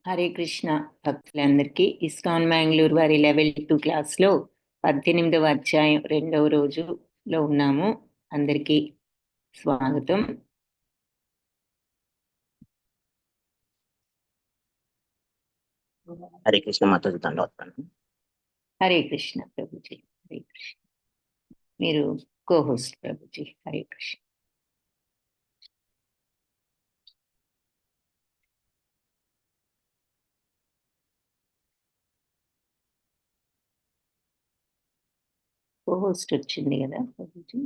హరే కృష్ణ భక్తులందరికీ ఇస్కాన్ మ్యాంగ్లూర్ వారి లెవెల్ 2 క్లాస్లో 18వ అధ్యాయం 2వ రోజులో ఉన్నాము. అందరికీ స్వాగతం. హరే కృష్ణ మాతాజీ దండవత్తాను. హరే కృష్ణ ప్రభుజీ. హరే కృష్ణ. మీరు కోహోస్ట్ ప్రభుజీ. హరే కృష్ణ. కోహోస్ట్ వచ్చింది కదా ప్రభుజీ.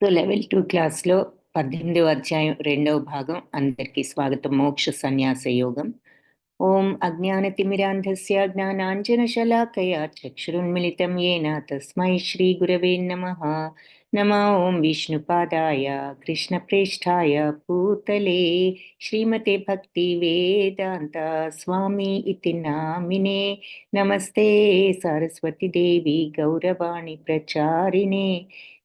సో లెవెల్ 2 క్లాస్లో 18వ అధ్యాయం 2వ భాగం. అందరికీ స్వాగతం. మోక్ష సన్యాస యోగం. ఓం అజ్ఞానతిమిరాంధస్య జ్ఞానాంజనశలాకయా చక్షురున్మిళితం येन తస్మై శ్రీ గురవే నమః. నమో ఓం విష్ణుపాదాయ కృష్ణప్రేష్ఠాయ భూతలే శ్రీమతే భక్తి వేదాంత స్వామి ఇతి నామినే. నమస్తే సరస్వతి దేవి గౌరవాణి ప్రచారిణే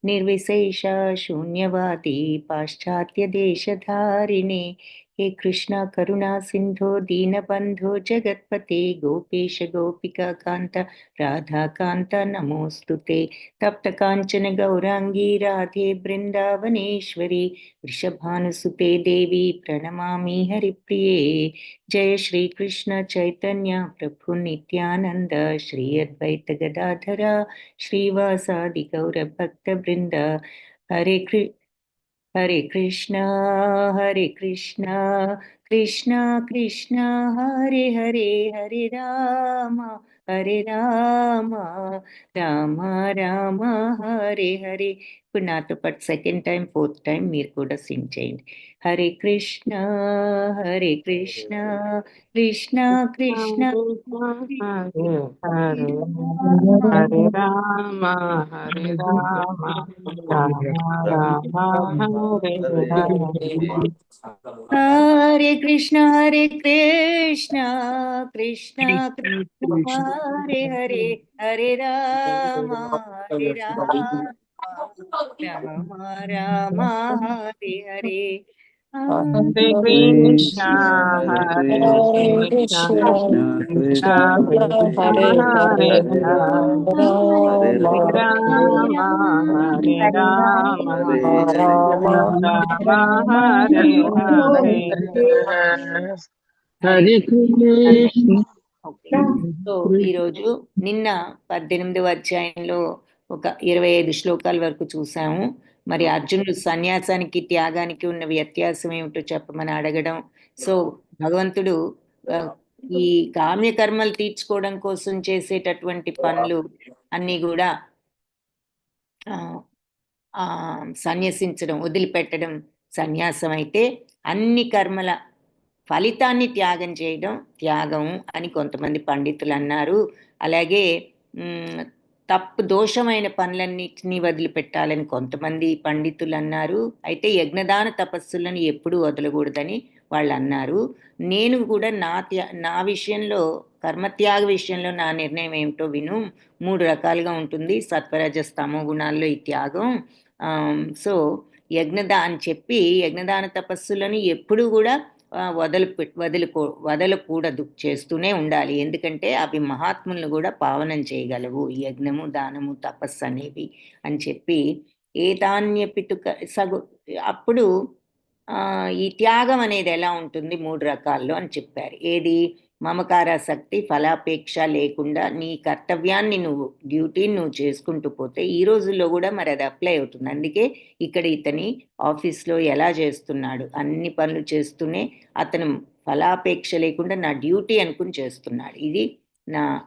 నిర్విశేష శూన్యవాది పాశ్చాత్య దేశధారిణే. हे कृष्ण करुणा सिंधो दीनबंधो जगत्पते गोपेश गोपिका कांत राधा कांत नमोस्तुते. तप्त कांचन गौरांगी राधे वृंदावनेश्वरी वृषभानुसुते देवी प्रणमामि हरिप्रिये. जय श्री कृष्ण चैतन्य प्रभु नित्यानंद श्री अद्वैत गदाधर श्रीवासादि गौर भक्त वृंद. हरे कृष्णा कृष्णा कृष्णा हरे हरे हरे राम राम राम हरे हरे. ఇప్పుడు నాతో పాటు సెకండ్ టైం ఫోర్త్ టైం మీరు కూడా సింగ్ చేయండి. హరే కృష్ణ కృష్ణ కృష్ణ హరే రామ హరే రామ రామ హరే హరే. హరే కృష్ణ కృష్ణ కృష్ణ హరే హరే హరే రామ రామ రామ హరే హరే. హరే కృష్ణ హరే కృష్ణ కృష్ణ హరే హరే హరే రామ హరే రామ రామ హరే హరే. హరే కృష్ణ. సో ఈరోజు నిన్న 18వ అధ్యాయంలో ఒక 25 శ్లోకాల వరకు చూసాము. మరి అర్జునుడు సన్యాసానికి త్యాగానికి ఉన్న వ్యత్యాసం ఏమిటో చెప్పమని అడగడం. సో భగవంతుడు ఈ కామ్య కర్మలు తీర్చుకోవడం కోసం చేసేటటువంటి పనులు అన్నీ కూడా సన్యసించడం, వదిలిపెట్టడం సన్యాసం అయితే, అన్ని కర్మల ఫలితాన్ని త్యాగం చేయడం త్యాగం అని కొంతమంది పండితులు అన్నారు. అలాగే దోషమైన పనులన్నిటినీ వదిలిపెట్టాలని కొంతమంది పండితులు అన్నారు. అయితే యజ్ఞదాన తపస్సులను ఎప్పుడూ వదలకూడదని వాళ్ళు అన్నారు. నేను కూడా నా విషయంలో, కర్మత్యాగ విషయంలో నా నిర్ణయం ఏమిటో విను. 3 రకాలుగా ఉంటుంది సత్వరజస్ తమో గుణాల్లో ఈ త్యాగం. సో అని చెప్పి యజ్ఞదాన తపస్సులను ఎప్పుడు కూడా వదలకూడదు, చేస్తూనే ఉండాలి. ఎందుకంటే అవి మహాత్ములను కూడా పావనం చేయగలవు, యజ్ఞము దానము తపస్సు అనేవి అని చెప్పి ఏతాన్యపితుక అప్పుడు ఈ త్యాగం అనేది ఎలా ఉంటుంది 3 రకాల్లో అని చెప్పారు. ఏది? మమకారాసక్తి, ఫలాపేక్ష లేకుండా నీ కర్తవ్యాన్ని డ్యూటీని నువ్వు చేసుకుంటూ పోతే ఈ రోజుల్లో కూడా మరి అది అప్లై అవుతుంది. అందుకే ఇక్కడ ఇతని ఆఫీస్లో ఎలా చేస్తున్నాడు, అన్ని పనులు చేస్తూనే అతను ఫలాపేక్ష లేకుండా నా డ్యూటీ అనుకుని చేస్తున్నాడు. ఇది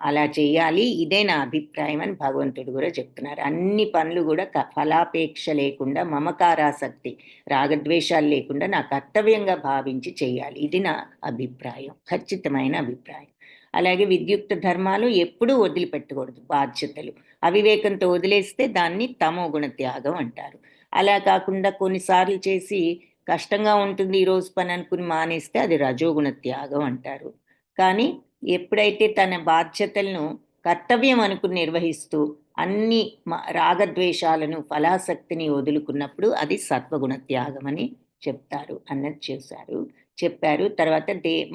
అలా చేయాలి, ఇదే నా అభిప్రాయం అని భగవంతుడు కూడా చెప్తున్నారు. అన్ని పనులు కూడా ఫలాపేక్ష లేకుండా, మమకారాసక్తి రాగద్వేషాలు లేకుండా నా కర్తవ్యంగా భావించి చేయాలి, ఇది నా అభిప్రాయం, ఖచ్చితమైన అభిప్రాయం. అలాగే విద్యుక్త ధర్మాలు ఎప్పుడూ వదిలిపెట్టకూడదు, బాధ్యతలు అవివేకంతో వదిలేస్తే దాన్ని తమో గుణ త్యాగం అంటారు. అలా కాకుండా కొన్నిసార్లు చేసి కష్టంగా ఉంటుంది ఈరోజు పని అనుకుని మానేస్తే అది రజోగుణ త్యాగం అంటారు. కానీ ఎప్పుడైతే తన బాధ్యతలను కర్తవ్యం అనుకుని నిర్వహిస్తూ అన్ని రాగద్వేషాలను ఫలాసక్తిని వదులుకున్నప్పుడు అది సత్వగుణ త్యాగం అని చెప్తారు అన్నది చెప్పారు. తర్వాత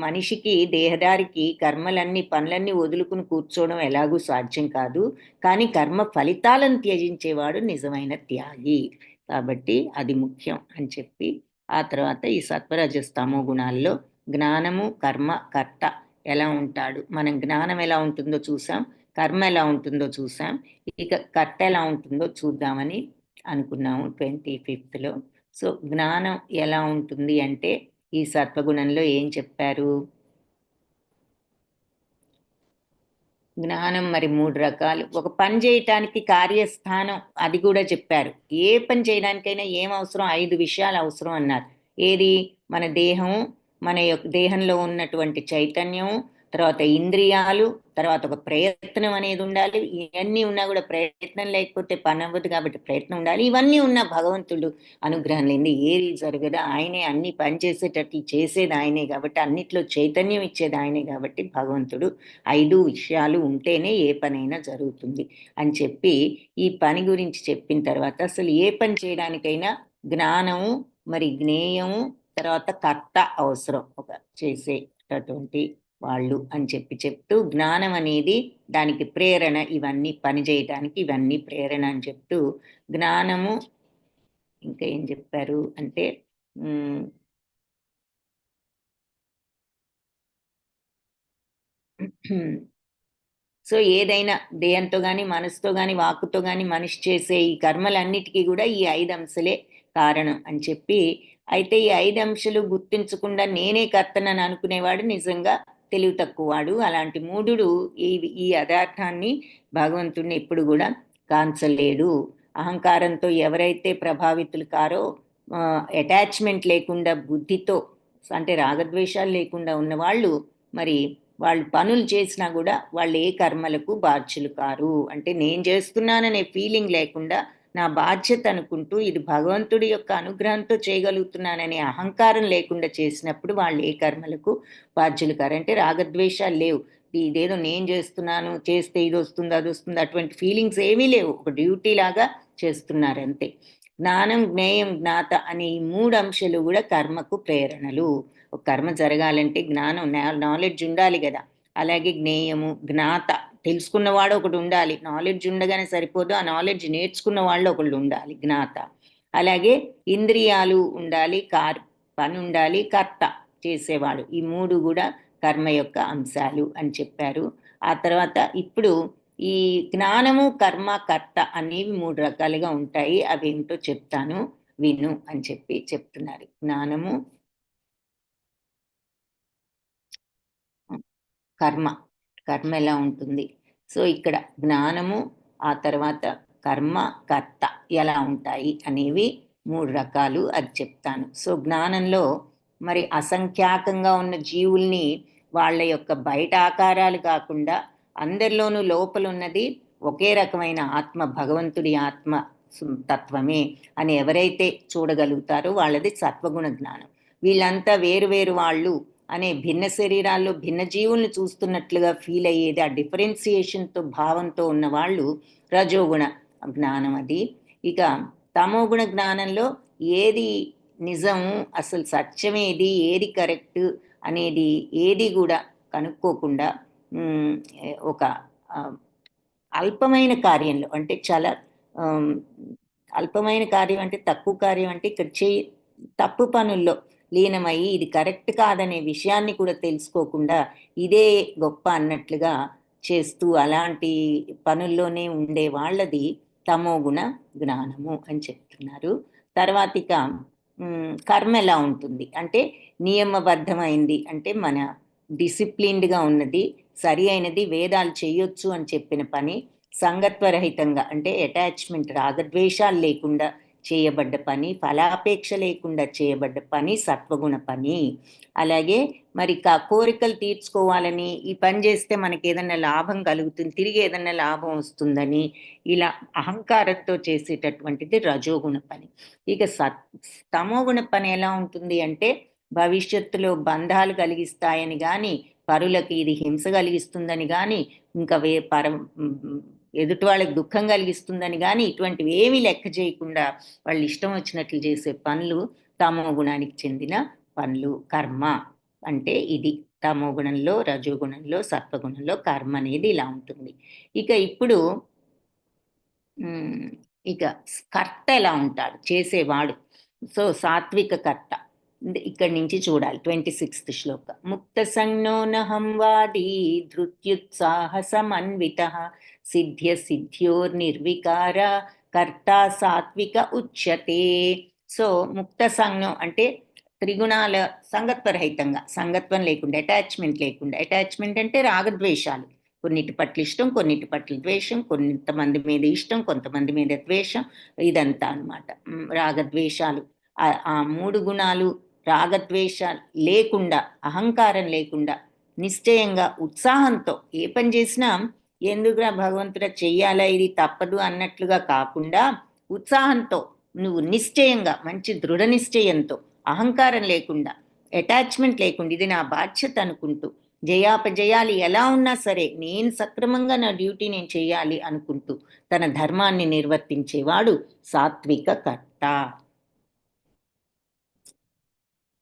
మనిషికి దేహదారికి కర్మలన్నీ పనులన్నీ వదులుకుని కూర్చోవడం ఎలాగూ సాధ్యం కాదు, కానీ కర్మ ఫలితాలను త్యజించేవాడు నిజమైన త్యాగి, కాబట్టి అది ముఖ్యం అని చెప్పి ఆ తర్వాత ఈ సత్వరజస్తమో గుణాల్లో జ్ఞానము కర్మ కర్త ఎలా ఉంటాడు, మనం జ్ఞానం ఎలా ఉంటుందో చూసాం, కర్మ ఎలా ఉంటుందో చూసాం, ఇక కర్త ఎలా ఉంటుందో చూద్దామని అనుకున్నాము 25th. సో జ్ఞానం ఎలా ఉంటుంది అంటే ఈ సత్వగుణంలో ఏం చెప్పారు, జ్ఞానం మరి 3 రకాలు. ఒక పని చేయటానికి కార్యస్థానం అది కూడా చెప్పారు. ఏ పని చేయడానికైనా ఏం అవసరం, 5 విషయాలు అవసరం అన్నారు. ఏది, మన దేహం, మన యొక్క దేహంలో ఉన్నటువంటి చైతన్యం, తర్వాత ఇంద్రియాలు, తర్వాత ఒక ప్రయత్నం అనేది ఉండాలి. ఇవన్నీ ఉన్నా కూడా ప్రయత్నం లేకపోతే పని అవ్వదు, కాబట్టి ప్రయత్నం ఉండాలి. ఇవన్నీ ఉన్న భగవంతుడు అనుగ్రహం లేని ఏది జరగదు. ఆయనే అన్ని పని చేసేటట్లు చేసేది ఆయనే, కాబట్టి అన్నిట్లో చైతన్యం ఇచ్చేది ఆయనే, కాబట్టి భగవంతుడు 5 విషయాలు ఉంటేనే ఏ పనైనా జరుగుతుంది అని చెప్పి ఈ పని గురించి చెప్పిన తర్వాత అసలు ఏ పని చేయడానికైనా జ్ఞానము మరి జ్ఞేయము తర్వాత కర్త అవసరం, ఒక చేసేటటువంటి వాళ్ళు అని చెప్తూ జ్ఞానం అనేది దానికి ప్రేరణ, ఇవన్నీ పని చేయడానికి ఇవన్నీ ప్రేరణ అని చెప్తూ జ్ఞానము ఇంకా ఏం చెప్పారు అంటే సో ఏదైనా దేహంతో కానీ మనసుతో కానీ వాక్కుతో కానీ మనిషి చేసే ఈ కర్మలన్నిటికీ కూడా ఈ 5 అంశాలే కారణం అని చెప్పి, అయితే ఈ 5 అంశాలు గుర్తించకుండా నేనే కర్తనని అనుకునేవాడు నిజంగా తెలివి తక్కువవాడు. అలాంటి మూఢుడు ఈ యథార్థాన్ని భగవంతుడిని ఎప్పుడు కూడా కాంచలేడు. అహంకారంతో ఎవరైతే ప్రభావితులు కారో, అటాచ్మెంట్ లేకుండా బుద్ధితో అంటే రాగద్వేషాలు లేకుండా ఉన్నవాళ్ళు మరి వాళ్ళు పనులు చేసినా కూడా వాళ్ళు ఏ కర్మలకు బాధ్యులు కారు. అంటే నేను చేస్తున్నాననే ఫీలింగ్ లేకుండా నా బాధ్యత అనుకుంటూ ఇది భగవంతుడి యొక్క అనుగ్రహంతో చేయగలుగుతున్నాననే అహంకారం లేకుండా చేసినప్పుడు వాళ్ళు ఏ కర్మలకు బాధ్యులు కారు. అంటే రాగద్వేషాలు లేవు, ఇదేదో నేను చేస్తున్నాను, చేస్తే ఇది వస్తుంది అది వస్తుంది అటువంటి ఫీలింగ్స్ ఏమీ లేవు, ఒక డ్యూటీ లాగా చేస్తున్నారు అంతే. జ్ఞానం జ్ఞేయం జ్ఞాత అనే ఈ 3 అంశాలు కూడా కర్మకు ప్రేరణలు. ఒక కర్మ జరగాలంటే జ్ఞానం నాలెడ్జ్ ఉండాలి కదా, అలాగే జ్ఞేయము జ్ఞాత తెలుసుకున్నవాడు ఒకడు ఉండాలి, నాలెడ్జ్ ఉండగానే సరిపోదు, ఆ నాలెడ్జ్ నేర్చుకున్న వాళ్ళు ఒకళ్ళు ఉండాలి జ్ఞాత. అలాగే ఇంద్రియాలు ఉండాలి, పని ఉండాలి, కర్త చేసేవాడు. ఈ 3 కూడా కర్మ యొక్క అంశాలు అని చెప్పారు. ఆ తర్వాత ఇప్పుడు ఈ జ్ఞానము కర్మ కర్త అనేవి 3 రకాలుగా ఉంటాయి, అవేంటో చెప్తాను విను అని చెప్పి చెప్తున్నారు. జ్ఞానము కర్మ ఎలా ఉంటుంది, సో ఇక్కడ జ్ఞానము ఆ తర్వాత కర్మ కర్త ఎలా ఉంటాయి అనేవి 3 రకాలు, అది చెప్తాను. సో జ్ఞానంలో మరి అసంఖ్యాకంగా ఉన్న జీవుల్ని వాళ్ళ యొక్క బయట ఆకారాలు కాకుండా అందరిలోనూ లోపల ఉన్నది ఒకే రకమైన ఆత్మ, భగవంతుడి ఆత్మ తత్వమే అని ఎవరైతే చూడగలుగుతారో వాళ్ళది సత్వగుణ జ్ఞానం. వీళ్ళంతా వేరు వాళ్ళు అనే భిన్న శరీరాల్లో భిన్న జీవుల్ని చూస్తున్నట్లుగా ఫీల్ అయ్యేది, ఆ డిఫరెన్సియేషన్తో భావంతో ఉన్న వాళ్ళు రజోగుణ జ్ఞానం అది. ఇక తమోగుణ జ్ఞానంలో ఏది నిజము, అసలు సత్యమేది, ఏది కరెక్ట్ అనేది ఏది కూడా కనుక్కోకుండా ఒక అల్పమైన కార్యంలో అంటే చాలా అల్పమైన కార్యం అంటే తక్కువ కార్యం అంటే ఇక్కడ తప్పు పనుల్లో లీనమయ్యి ఇది కరెక్ట్ కాదనే విషయాన్ని కూడా తెలుసుకోకుండా ఇదే గొప్ప అన్నట్లుగా చేస్తూ అలాంటి పనుల్లోనే ఉండే వాళ్ళది తమోగుణ జ్ఞానము అని చెప్తున్నారు. తర్వాత ఇక కర్మ ఎలా ఉంటుంది అంటే నియమబద్ధమైంది, అంటే మన డిసిప్లిన్డ్గా ఉన్నది, సరి అయినది, వేదాలు చేయొచ్చు అని చెప్పిన పని, సంగత్వరహితంగా అంటే అటాచ్మెంట్ రాగద్వేషాలు లేకుండా చేయబడ్డ పని, ఫలాపేక్ష లేకుండా చేయబడ్డ పని సత్వగుణ పని. అలాగే మరి కోరికలు తీర్చుకోవాలని, ఈ పని చేస్తే మనకి ఏదైనా లాభం కలుగుతుంది, తిరిగి ఏదైనా లాభం వస్తుందని ఇలా అహంకారంతో చేసేటటువంటిది రజోగుణ పని. ఇక తమోగుణ పని ఎలా ఉంటుంది అంటే భవిష్యత్తులో బంధాలు కలిగిస్తాయని కానీ, పరులకి ఇది హింస కలిగిస్తుందని కానీ, ఇంకా ఎదుటి వాళ్ళకి దుఃఖం కలిగిస్తుందని కానీ, ఇటువంటివి ఏమీ లెక్క చేయకుండా వాళ్ళు ఇష్టం వచ్చినట్లు చేసే పనులు తమో గుణానికి చెందిన పనులు. కర్మ అంటే ఇది తమో గుణంలో, రజోగుణంలో, సత్వగుణంలో కర్మ అనేది ఇలా ఉంటుంది. ఇక ఇప్పుడు ఇక కర్త ఎలా ఉంటాడు, చేసేవాడు. సో సాత్విక కర్త ఇక్కడి నుంచి చూడాలి. 26th శ్లోక. ముక్త సంజ్ఞో నహం వాది ధృత్యుత్సాహ సమన్విత సిద్ధ్య సిద్ధ్యోర్ నిర్వికార కర్త సాత్విక ఉచ్యతే. సో ముక్త సంజ్ఞం అంటే త్రిగుణాల సంగత్వరహితంగా, సంగత్వం లేకుండా, అటాచ్మెంట్ లేకుండా. అటాచ్మెంట్ అంటే రాగద్వేషాలు, కొన్నిటి పట్ల ఇష్టం, కొన్నిటి పట్ల ద్వేషం, కొంతమంది మీద ఇష్టం, కొంతమంది మీద ద్వేషం, ఇదంతా అన్నమాట. రాగద్వేషాలు, ఆ 3 గుణాలు రాగద్వేషాలు లేకుండా, అహంకారం లేకుండా, నిశ్చయంగా ఉత్సాహంతో ఏ పని చేసినా ఎందుకురా భగవంతుడా చెయ్యాలా, ఇది తప్పదు అన్నట్లుగా కాకుండా ఉత్సాహంతో, నువ్వు నిశ్చయంగా, మంచి దృఢ నిశ్చయంతో, అహంకారం లేకుండా, అటాచ్మెంట్ లేకుండా, ఇది నా బాధ్యత అనుకుంటూ, జయాపజయాలు ఎలా ఉన్నా సరే నేను సక్రమంగా నా డ్యూటీ నేను చేయాలి అనుకుంటూ తన ధర్మాన్ని నిర్వర్తించేవాడు సాత్విక కర్త.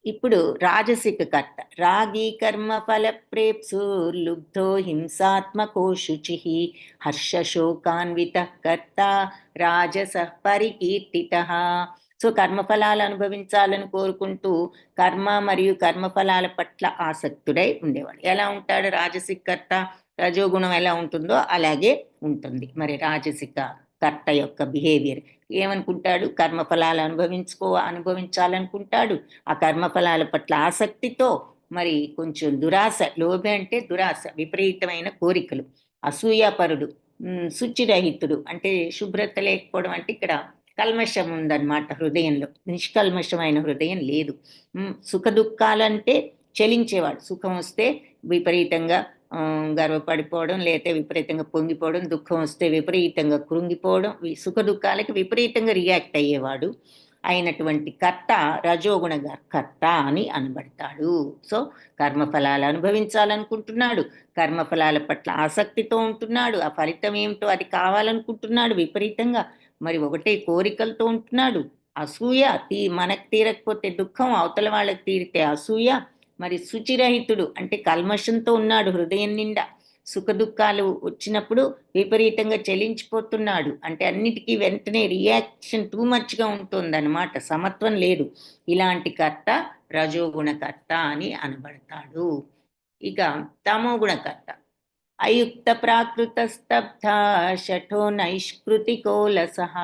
ఇప్పుడు రాజసిక కర్త. రాగి కర్మ ఫల ప్రేప్సుర్లుబ్ధో హింసాత్మకో శుచి హర్షశోకాన్విత కర్త రాజస పరికీర్తిత. సో కర్మఫలాలు అనుభవించాలని కోరుకుంటూ కర్మ మరియు కర్మఫలాల పట్ల ఆసక్తుడై ఉండేవాడు. ఎలా ఉంటాడు రాజసిక కర్త? రజోగుణం ఎలా ఉంటుందో అలాగే ఉంటుంది. మరి రాజసిక కర్త యొక్క బిహేవియర్ ఏమనుకుంటాడు? కర్మఫలాలు అనుభవించాలనుకుంటాడు. ఆ కర్మఫలాల పట్ల ఆసక్తితో మరి కొంచెం దురాశ, లోభి అంటే దురాశ, విపరీతమైన కోరికలు, అసూయాపరుడు, శుచిరహితుడు అంటే శుభ్రత లేకపోవడం, అంటే ఇక్కడ కల్మషం ఉందన్నమాట హృదయంలో, నిష్కల్మషమైన హృదయం లేదు. సుఖ దుఃఖాలంటే చలించేవాడు, సుఖం వస్తే విపరీతంగా గర్వపడిపోవడం, లేకపోతే విపరీతంగా పొంగిపోవడం, దుఃఖం వస్తే విపరీతంగా కృంగిపోవడం, సుఖ దుఃఖాలకి విపరీతంగా రియాక్ట్ అయ్యేవాడు అయినటువంటి కర్త రజోగుణ కర్త అని అనబడతాడు. సో కర్మఫలాలు అనుభవించాలనుకుంటున్నాడు, కర్మఫలాల పట్ల ఆసక్తితో ఉంటున్నాడు, ఆ ఫలితం ఏమిటో అది కావాలనుకుంటున్నాడు విపరీతంగా, మరి ఒకటే కోరికలతో ఉంటున్నాడు. అసూయ, మనకు తీరకపోతే దుఃఖం, అవతల వాళ్ళకి తీరితే అసూయ. మరి శుచిరహితుడు అంటే కల్మషంతో ఉన్నాడు హృదయం నిండా, సుఖ దుఃఖాలు వచ్చినప్పుడు విపరీతంగా చలించిపోతున్నాడు, అంటే అన్నిటికీ వెంటనే రియాక్షన్ టూ మచ్గా ఉంటుందన్నమాట, సమత్వం లేదు. ఇలాంటి కర్త రజోగుణ కర్త అని అనబడతాడు. ఇక తమోగుణ కర్త. అయుక్త ప్రాకృత స్తబ్ధ షఠో నైష్కృతికోలసః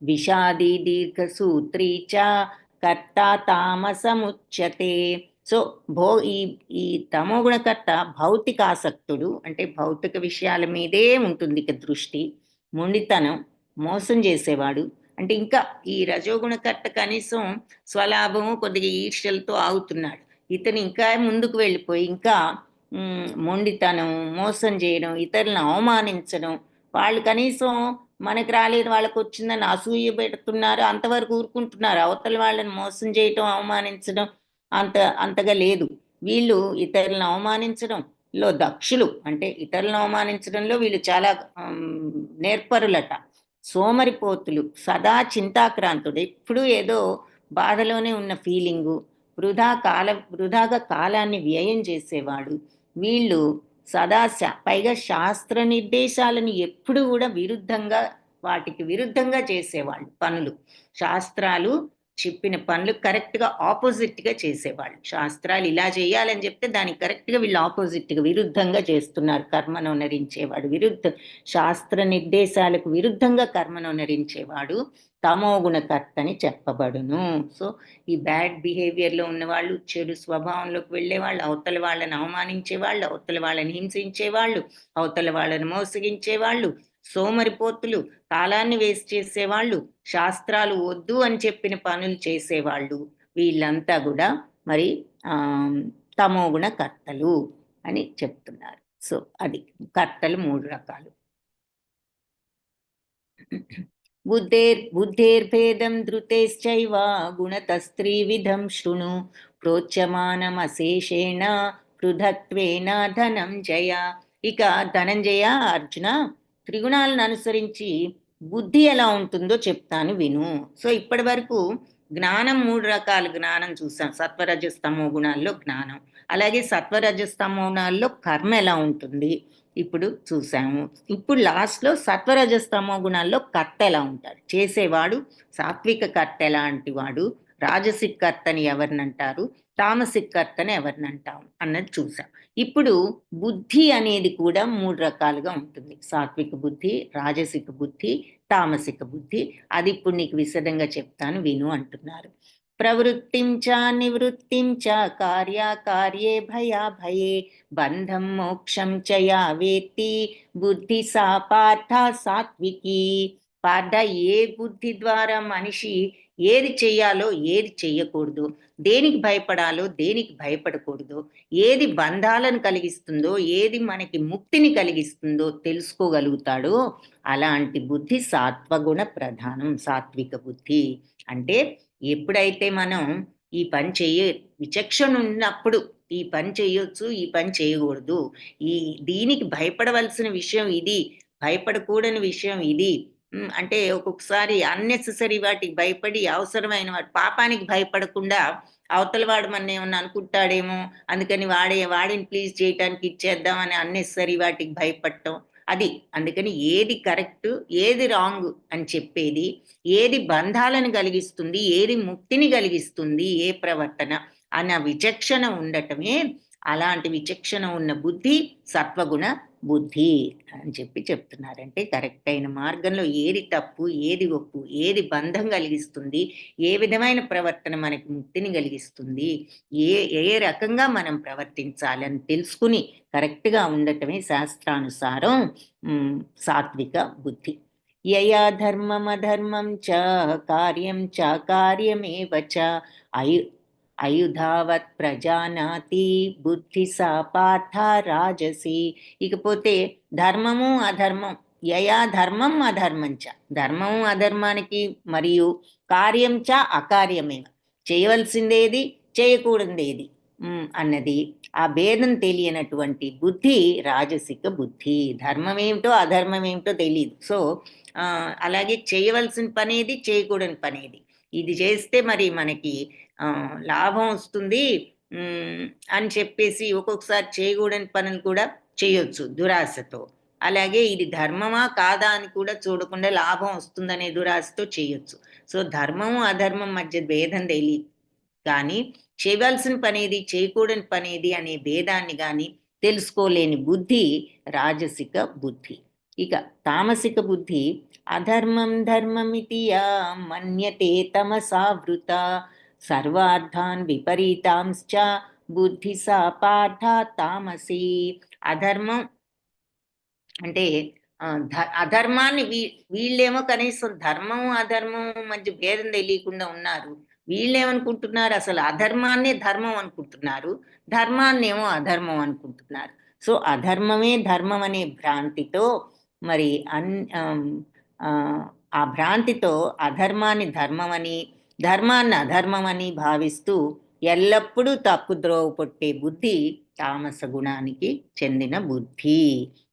విషాదీ దీర్ఘసూత్రీ చ కర్త తామసముచ్యతే. సో ఈ తమోగుణకర్త భౌతికాసక్తుడు, అంటే భౌతిక విషయాల మీదే ఉంటుంది ఇక దృష్టి. మొండితనం, మోసం చేసేవాడు. అంటే ఇంకా ఈ రజోగుణకర్త కనీసం స్వలాభము కొద్దిగా ఈర్ష్యలతో ఆగుతున్నాడు, ఇతను ఇంకా ముందుకు వెళ్ళిపోయి ఇంకా మొండితనం, మోసం చేయడం, ఇతరులను అవమానించడం, వాళ్ళు కనీసం మనకు రాలేదు వాళ్ళకు వచ్చిందని అసూయ పెడుతున్నారు, అంతవరకు ఊరుకుంటున్నారు. అవతల వాళ్ళని మోసం చేయటం, అవమానించడం అంతగా లేదు. వీళ్ళు ఇతరులను అవమానించడంలో దక్షులు, అంటే ఇతరులను అవమానించడంలో వీళ్ళు చాలా నేర్పరులట. సోమరిపోతులు, సదా చింతాక్రాంతుడు, ఎప్పుడూ ఏదో బాధలోనే ఉన్న ఫీలింగు, వృధాగా కాలాన్ని వ్యయం చేసేవాడు. వీళ్ళు సదా పైగా శాస్త్ర నిర్దేశాలను ఎప్పుడు కూడా వాటికి విరుద్ధంగా చేసేవాళ్ళు పనులు. శాస్త్రాలు చెప్పిన పనులు కరెక్ట్గా ఆపోజిట్గా చేసేవాళ్ళు. శాస్త్రాలు ఇలా చేయాలని చెప్తే దానికి కరెక్ట్గా వీళ్ళు ఆపోజిట్గా విరుద్ధంగా చేస్తున్నారు. కర్మనొనరించేవాడు శాస్త్ర నిర్దేశాలకు విరుద్ధంగా కర్మనొనరించేవాడు తమోగుణకర్త అని చెప్పబడును. సో ఈ బ్యాడ్ బిహేవియర్లో ఉన్నవాళ్ళు, చెడు స్వభావంలోకి వెళ్ళేవాళ్ళు, అవతల వాళ్ళని అవమానించేవాళ్ళు, అవతల వాళ్ళని హింసించేవాళ్ళు, అవతల వాళ్ళని మోసగించేవాళ్ళు, సోమరిపోతులు, కాలాన్ని వేస్ట్ చేసేవాళ్ళు, శాస్త్రాలు వద్దు అని చెప్పిన పనులు చేసేవాళ్ళు, వీళ్ళంతా కూడా మరి తమోగుణ కర్తలు అని చెప్తున్నారు. సో అది కర్తలు 3 రకాలు. బుద్ధేర్భేదం ధృతేశ్చైవ గుణతస్త్రీవిధం శృణు ప్రోచ్యమానమశేషేణ పృథక్త్వేన ధనంజయ. ఇక ధనంజయ, అర్జున, త్రిగుణాలను అనుసరించి బుద్ధి ఎలా ఉంటుందో చెప్తాను విను. సో ఇప్పటి వరకు జ్ఞానం 3 రకాల జ్ఞానం చూసాం. సత్వరజస్తమో గుణాల్లో జ్ఞానం, అలాగే సత్వరజస్తమో గుణాల్లో కర్మ ఎలా ఉంటుంది ఇప్పుడు చూసాము. ఇప్పుడు లాస్ట్లో సత్వరజస్తమో గుణాల్లో కర్త ఎలా ఉంటాడు, చేసేవాడు. సాత్విక కర్త ఎలాంటి వాడు, రాజసిక కర్తని ఎవరినంటారు, తామసిక కర్తని ఎవరినంటాం అన్నది చూసాం. ఇప్పుడు బుద్ధి అనేది కూడా 3 రకాలుగా ఉంటుంది. సాత్విక బుద్ధి, రాజసిక బుద్ధి, తామసిక బుద్ధి. అది ఇప్పుడు నీకు విశదంగా చెప్తాను విను అంటున్నారు. ప్రవృత్తిం చ నివృత్తిం చ కార్యాకార్యే భయాభయే బంధం మోక్షం చ యా వేత్తి బుద్ధి సా పార్థ సాత్వికి. పార్థ, ఏ బుద్ధి ద్వారా మనిషి ఏది చెయ్యాలో ఏది చెయ్యకూడదు, దేనికి భయపడాలో దేనికి భయపడకూడదు, ఏది బంధాలను కలిగిస్తుందో ఏది మనకి ముక్తిని కలిగిస్తుందో తెలుసుకోగలుగుతాడో అలాంటి బుద్ధి సాత్వగుణ ప్రధానం, సాత్విక బుద్ధి. అంటే ఎప్పుడైతే మనం ఈ పని విచక్షణ ఉన్నప్పుడు ఈ పని చేయొచ్చు, ఈ పని చేయకూడదు, దీనికి భయపడవలసిన విషయం ఇది, భయపడకూడని విషయం ఇది, అంటే ఒక్కొక్కసారి అన్నెసెసరీ వాటికి భయపడి అవసరమైన వాటి పాపానికి భయపడకుండా అవతల వాడు మన ఏమన్నా అనుకుంటాడేమో అందుకని వాడిని ప్లీజ్ చేయటానికి ఇచ్చేద్దామని అన్నెసెసరీ వాటికి భయపడటం అది. అందుకని ఏది కరెక్ట్ ఏది రాంగ్ అని చెప్పేది, ఏది బంధాలను కలిగిస్తుంది ఏది ముక్తిని కలిగిస్తుంది ఏ ప్రవర్తన అన్న విచక్షణ ఉండటమే. అలాంటి విచక్షణ ఉన్న బుద్ధి సత్వగుణ బుద్ధి అని చెప్తున్నారంటే కరెక్ట్ అయిన మార్గంలో ఏది తప్పు ఏది ఒప్పు, ఏది బంధం కలిగిస్తుంది, ఏ విధమైన ప్రవర్తన మనకి ముక్తిని కలిగిస్తుంది, ఏ రకంగా మనం ప్రవర్తించాలని తెలుసుకుని కరెక్ట్గా ఉండటమే శాస్త్రానుసారం సాత్విక బుద్ధి. యయా ధర్మం అధర్మం చ కార్యం చ కార్యమేవ చ అయుధావత్ ప్రజానాతి బుద్ధి సా పార్థ రాజసి. ఇకపోతే ధర్మము అధర్మం, యయా ధర్మం అధర్మం చ, ధర్మము అధర్మానికి మరియు కార్యం చ అకార్యమేవ, చేయవలసిందేది చేయకూడదేది అన్నది ఆ భేదం తెలియనటువంటి బుద్ధి రాజసిక బుద్ధి. ధర్మం ఏమిటో అధర్మం ఏమిటో తెలియదు. సో అలాగే చేయవలసిన పనేది చేయకూడని పనేది, ఇది చేస్తే మరి మనకి లాభం వస్తుంది అని చెప్పేసి ఒక్కొక్కసారి చేయకూడని పనులు కూడా చేయొచ్చు దురాశతో. అలాగే ఇది ధర్మమా కాదా అని కూడా చూడకుండా లాభం వస్తుందనే దురాశతో చేయొచ్చు. సో ధర్మము అధర్మం మధ్య భేదం తెలియదు కానీ చేయవలసిన పనేది చేయకూడని పనేది అనే భేదాన్ని కానీ తెలుసుకోలేని బుద్ధి రాజసిక బుద్ధి. ఇక తామసిక బుద్ధి అధర్మం ధర్మమితి యా మన్యతే తమసావృత సర్వార్థాన్ విపరీతాంశ్చ బుద్ధి సా పార్థ తామసి. అధర్మం అంటే అధర్మాన్ని వీళ్ళేమో కనీసం ధర్మం అధర్మం మధ్య భేదం తెలియకుండా ఉన్నారు. వీళ్ళేమనుకుంటున్నారు, అసలు అధర్మాన్నే ధర్మం అనుకుంటున్నారు, ధర్మాన్నేమో అధర్మం అనుకుంటున్నారు. సో అధర్మమే ధర్మం అనే భ్రాంతితో మరి ఆ భ్రాంతితో అధర్మాన్ని ధర్మమని ధర్మాన్ని అధర్మమని భావిస్తూ ఎల్లప్పుడూ తప్పుద్రోవ పొట్టే బుద్ధి తామస గుణానికి చెందిన బుద్ధి,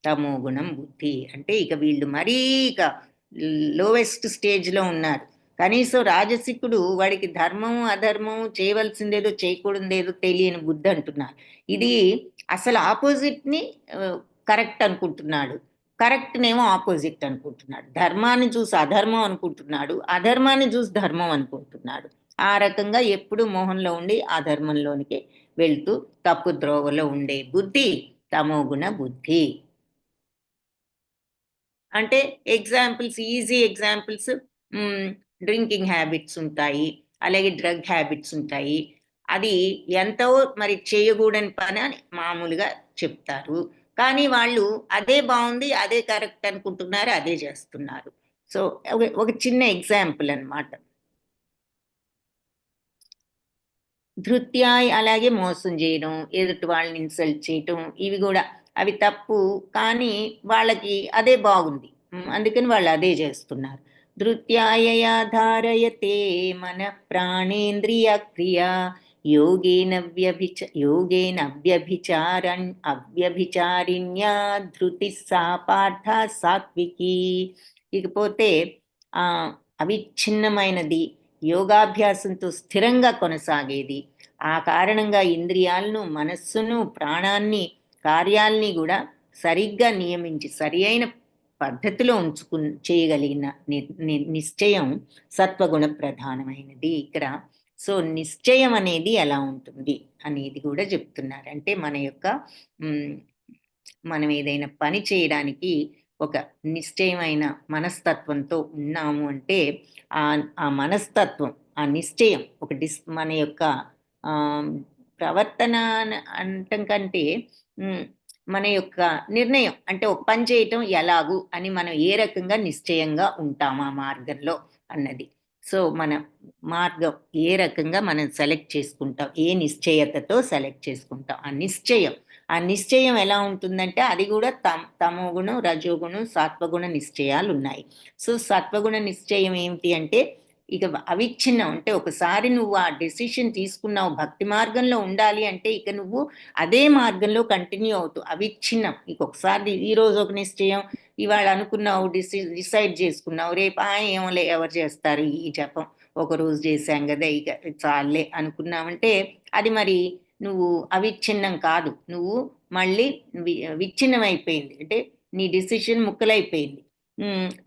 తమో గుణం బుద్ధి. అంటే ఇక వీళ్ళు మరీ ఇక లోవెస్ట్ స్టేజ్లో ఉన్నారు. కనీసం రాజసికుడు వాడికి ధర్మము అధర్మము చేయవలసిందేదో చేయకూడదేదో తెలియని బుద్ధి అంటున్నారు. ఇది అసలు ఆపోజిట్ని కరెక్ట్ అనుకుంటున్నాడు, కరెక్ట్నేమో ఆపోజిట్ అనుకుంటున్నాడు. ధర్మాన్ని చూసి అధర్మం అనుకుంటున్నాడు, అధర్మాన్ని చూసి ధర్మం అనుకుంటున్నాడు. ఆ రకంగా ఎప్పుడు మోహంలో ఉండి అధర్మంలోనికి వెళ్తూ తప్పు ద్రోవలో ఉండే బుద్ధి తమోగుణ బుద్ధి. అంటే examples, easy examples, drinking habits ఉంటాయి, అలాగే డ్రగ్ హ్యాబిట్స్ ఉంటాయి. అది ఎంతో మరి చేయకూడని పని అని మామూలుగా చెప్తారు. కానీ వాళ్ళు అదే బాగుంది, అదే కరెక్ట్ అనుకుంటున్నారు, అదే చేస్తున్నారు. సో ఒక చిన్న ఎగ్జాంపుల్ అన్నమాట. ధృత్యాయ్ అలాగే మోసం చేయడం, ఎదుటి వాళ్ళని ఇన్సల్ట్ చేయటం, ఇవి కూడా అవి తప్పు. కానీ వాళ్ళకి అదే బాగుంది, అందుకని వాళ్ళు అదే చేస్తున్నారు. ధృత్యాయయా ధారయతే మన ప్రాణేంద్రియ క్రియ యోగేన అవ్యభిచారిణ్యా ధృతి సా పార్థ సాత్వికి. ఇకపోతే ఆ అవిచ్ఛిన్నమైనది, యోగాభ్యాసంతో స్థిరంగా కొనసాగేది, ఆ కారణంగా ఇంద్రియాలను, మనస్సును, ప్రాణాన్ని, కార్యాలని కూడా సరిగ్గా నియమించి సరి అయిన పద్ధతిలో చేయగలిగిన నిశ్చయం సత్వగుణ ప్రధానమైనది ఇక్కడ. సో నిశ్చయం అనేది ఎలా ఉంటుంది అనేది కూడా చెప్తున్నారు. అంటే మన యొక్క మనం ఏదైనా పని చేయడానికి ఒక నిశ్చయమైన మనస్తత్వంతో ఉన్నాము అంటే ఆ మనస్తత్వం, ఆ నిశ్చయం, ఒక మన యొక్క ప్రవర్తన అంటం కంటే మన యొక్క నిర్ణయం, అంటే ఒక పని చేయటం ఎలాగు అని మనం ఏ రకంగా నిశ్చయంగా ఉంటాం ఆ మార్గంలో అన్నది. సో మన మార్గం ఏ రకంగా మనం సెలెక్ట్ చేసుకుంటాం, ఏ నిశ్చయతతో సెలెక్ట్ చేసుకుంటాం ఆ నిశ్చయం ఎలా ఉంటుందంటే అది కూడా తమోగుణం, రజోగుణం, సత్వగుణ నిశ్చయాలు ఉన్నాయి. సో సత్వగుణ నిశ్చయం ఏమిటి అంటే ఇక అవిచ్ఛిన్నం. అంటే ఒకసారి నువ్వు ఆ డెసిషన్ తీసుకున్నావు, భక్తి మార్గంలో ఉండాలి అంటే ఇక నువ్వు అదే మార్గంలో కంటిన్యూ అవుతావు, అవిచ్ఛిన్నం. ఇక ఒకసారి ఈరోజు ఒక నిశ్చయం, ఇవాళ అనుకున్నావు, డిసైడ్ చేసుకున్నావు, రేపు ఏమోలే ఎవరు చేస్తారు ఈ జపం, ఒక రోజు చేశాం కదా ఇక చాలే అనుకున్నావంటే అది మరి నువ్వు అవిచ్ఛిన్నం కాదు, నువ్వు మళ్ళీ విచ్ఛిన్నం అయిపోయింది, అంటే నీ డిసిషన్ ముక్కలైపోయింది.